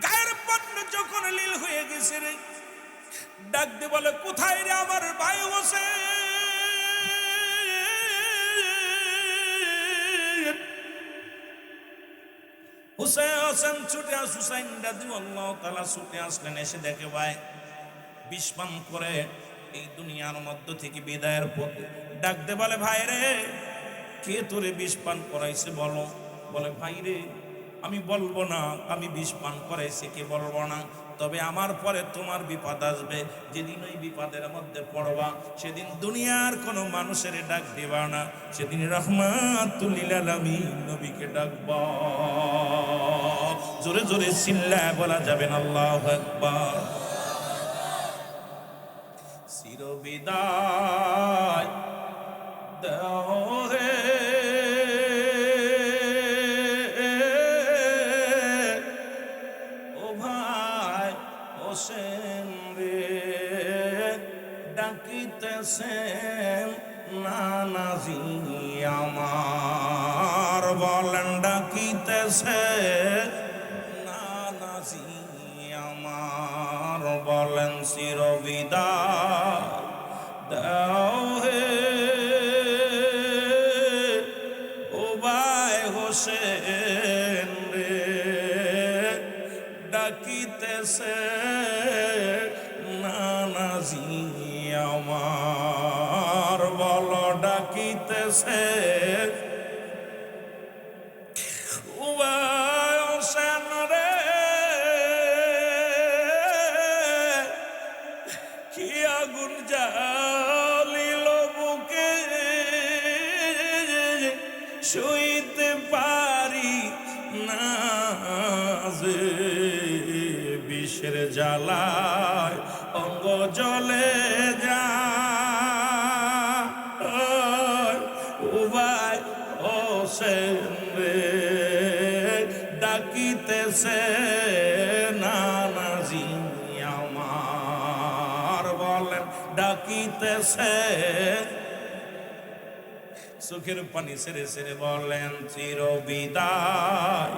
গায়ের পট্ট যখন লীল হয়ে গেছে রে, ডাক দিয়ে বলে, কোথায় রে আমার ভাই হোসেন? হুসেন ছুটে হুসাইন রাদিয়াল্লাহু তাআলা ছুটে আসলেন, এসে দেখে ভাই বিষ পান করে এই দুনিয়ার মধ্য থেকে বিদায়ের পথে। ডাক দে বলে, ভাই রে, কে তোরে বিষ পান করাইছে বলো? বলে, ভাই রে, আমি বলবো না আমি বিষ পান করাইছি, কে বলবো না, তবে আমার পরে তোমার বিপদ আসবে। যেদিন ওই বিপদের মধ্যে পড়বা, সেদিন দুনিয়ার কোনো মানুষের ডাক দিবা না, সেদিন রাহমাতুল লিল আলামিন নবীকে ডাকবা। জোরে জোরে চিল্লায় বলা যাবে না আল্লাহু আকবার। চির বিদায় দাও হে ও ভাই হোসেন রে, ডাকিতেছেন নানাজি আমার। বলেন, ডাকিতেছে নানাজি আমার। বলেন, চির বিদায় দাও হে ও ভাই হোসেন রে, ডাকিতেছে নানাজি আমার। বল, ডাকিতেছে ও ভাই হোসেন রে, জালিল বুকে শুইতে পারি না যে, বিষের জ্বালায় অঙ্গ জ্বলে যায়। উবাই হোসেন রে ডাকিতেছে নানাজি আমার, বলেন ডাকিতেছে। চোখের পানি ছেড়ে ছেড়ে বলেন চির বিদায়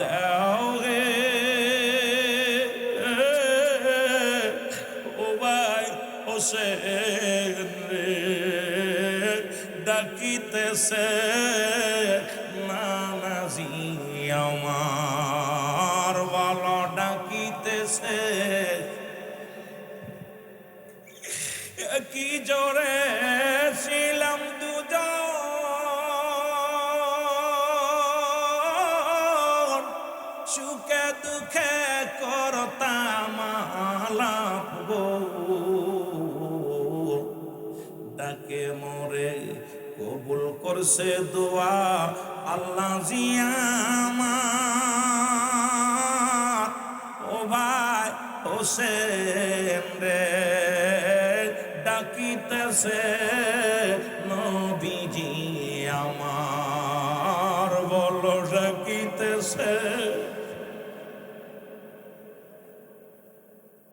দাও গে ও ভাই হোসেন রে, ডাকিতেছে নানাজি আমার, বলো ডাকিতেছে। কি জোরে ছিলাম দুজন, সুখে দুঃখে করতাম আলাপ গো, ডাকে মোরে কবুল করছে দোয়া আল্লাহ জিয়া আমার। ও ভাই হোসেন রে ডাকিতেছে নবীজি আমার, বলো ডাকিতেছে।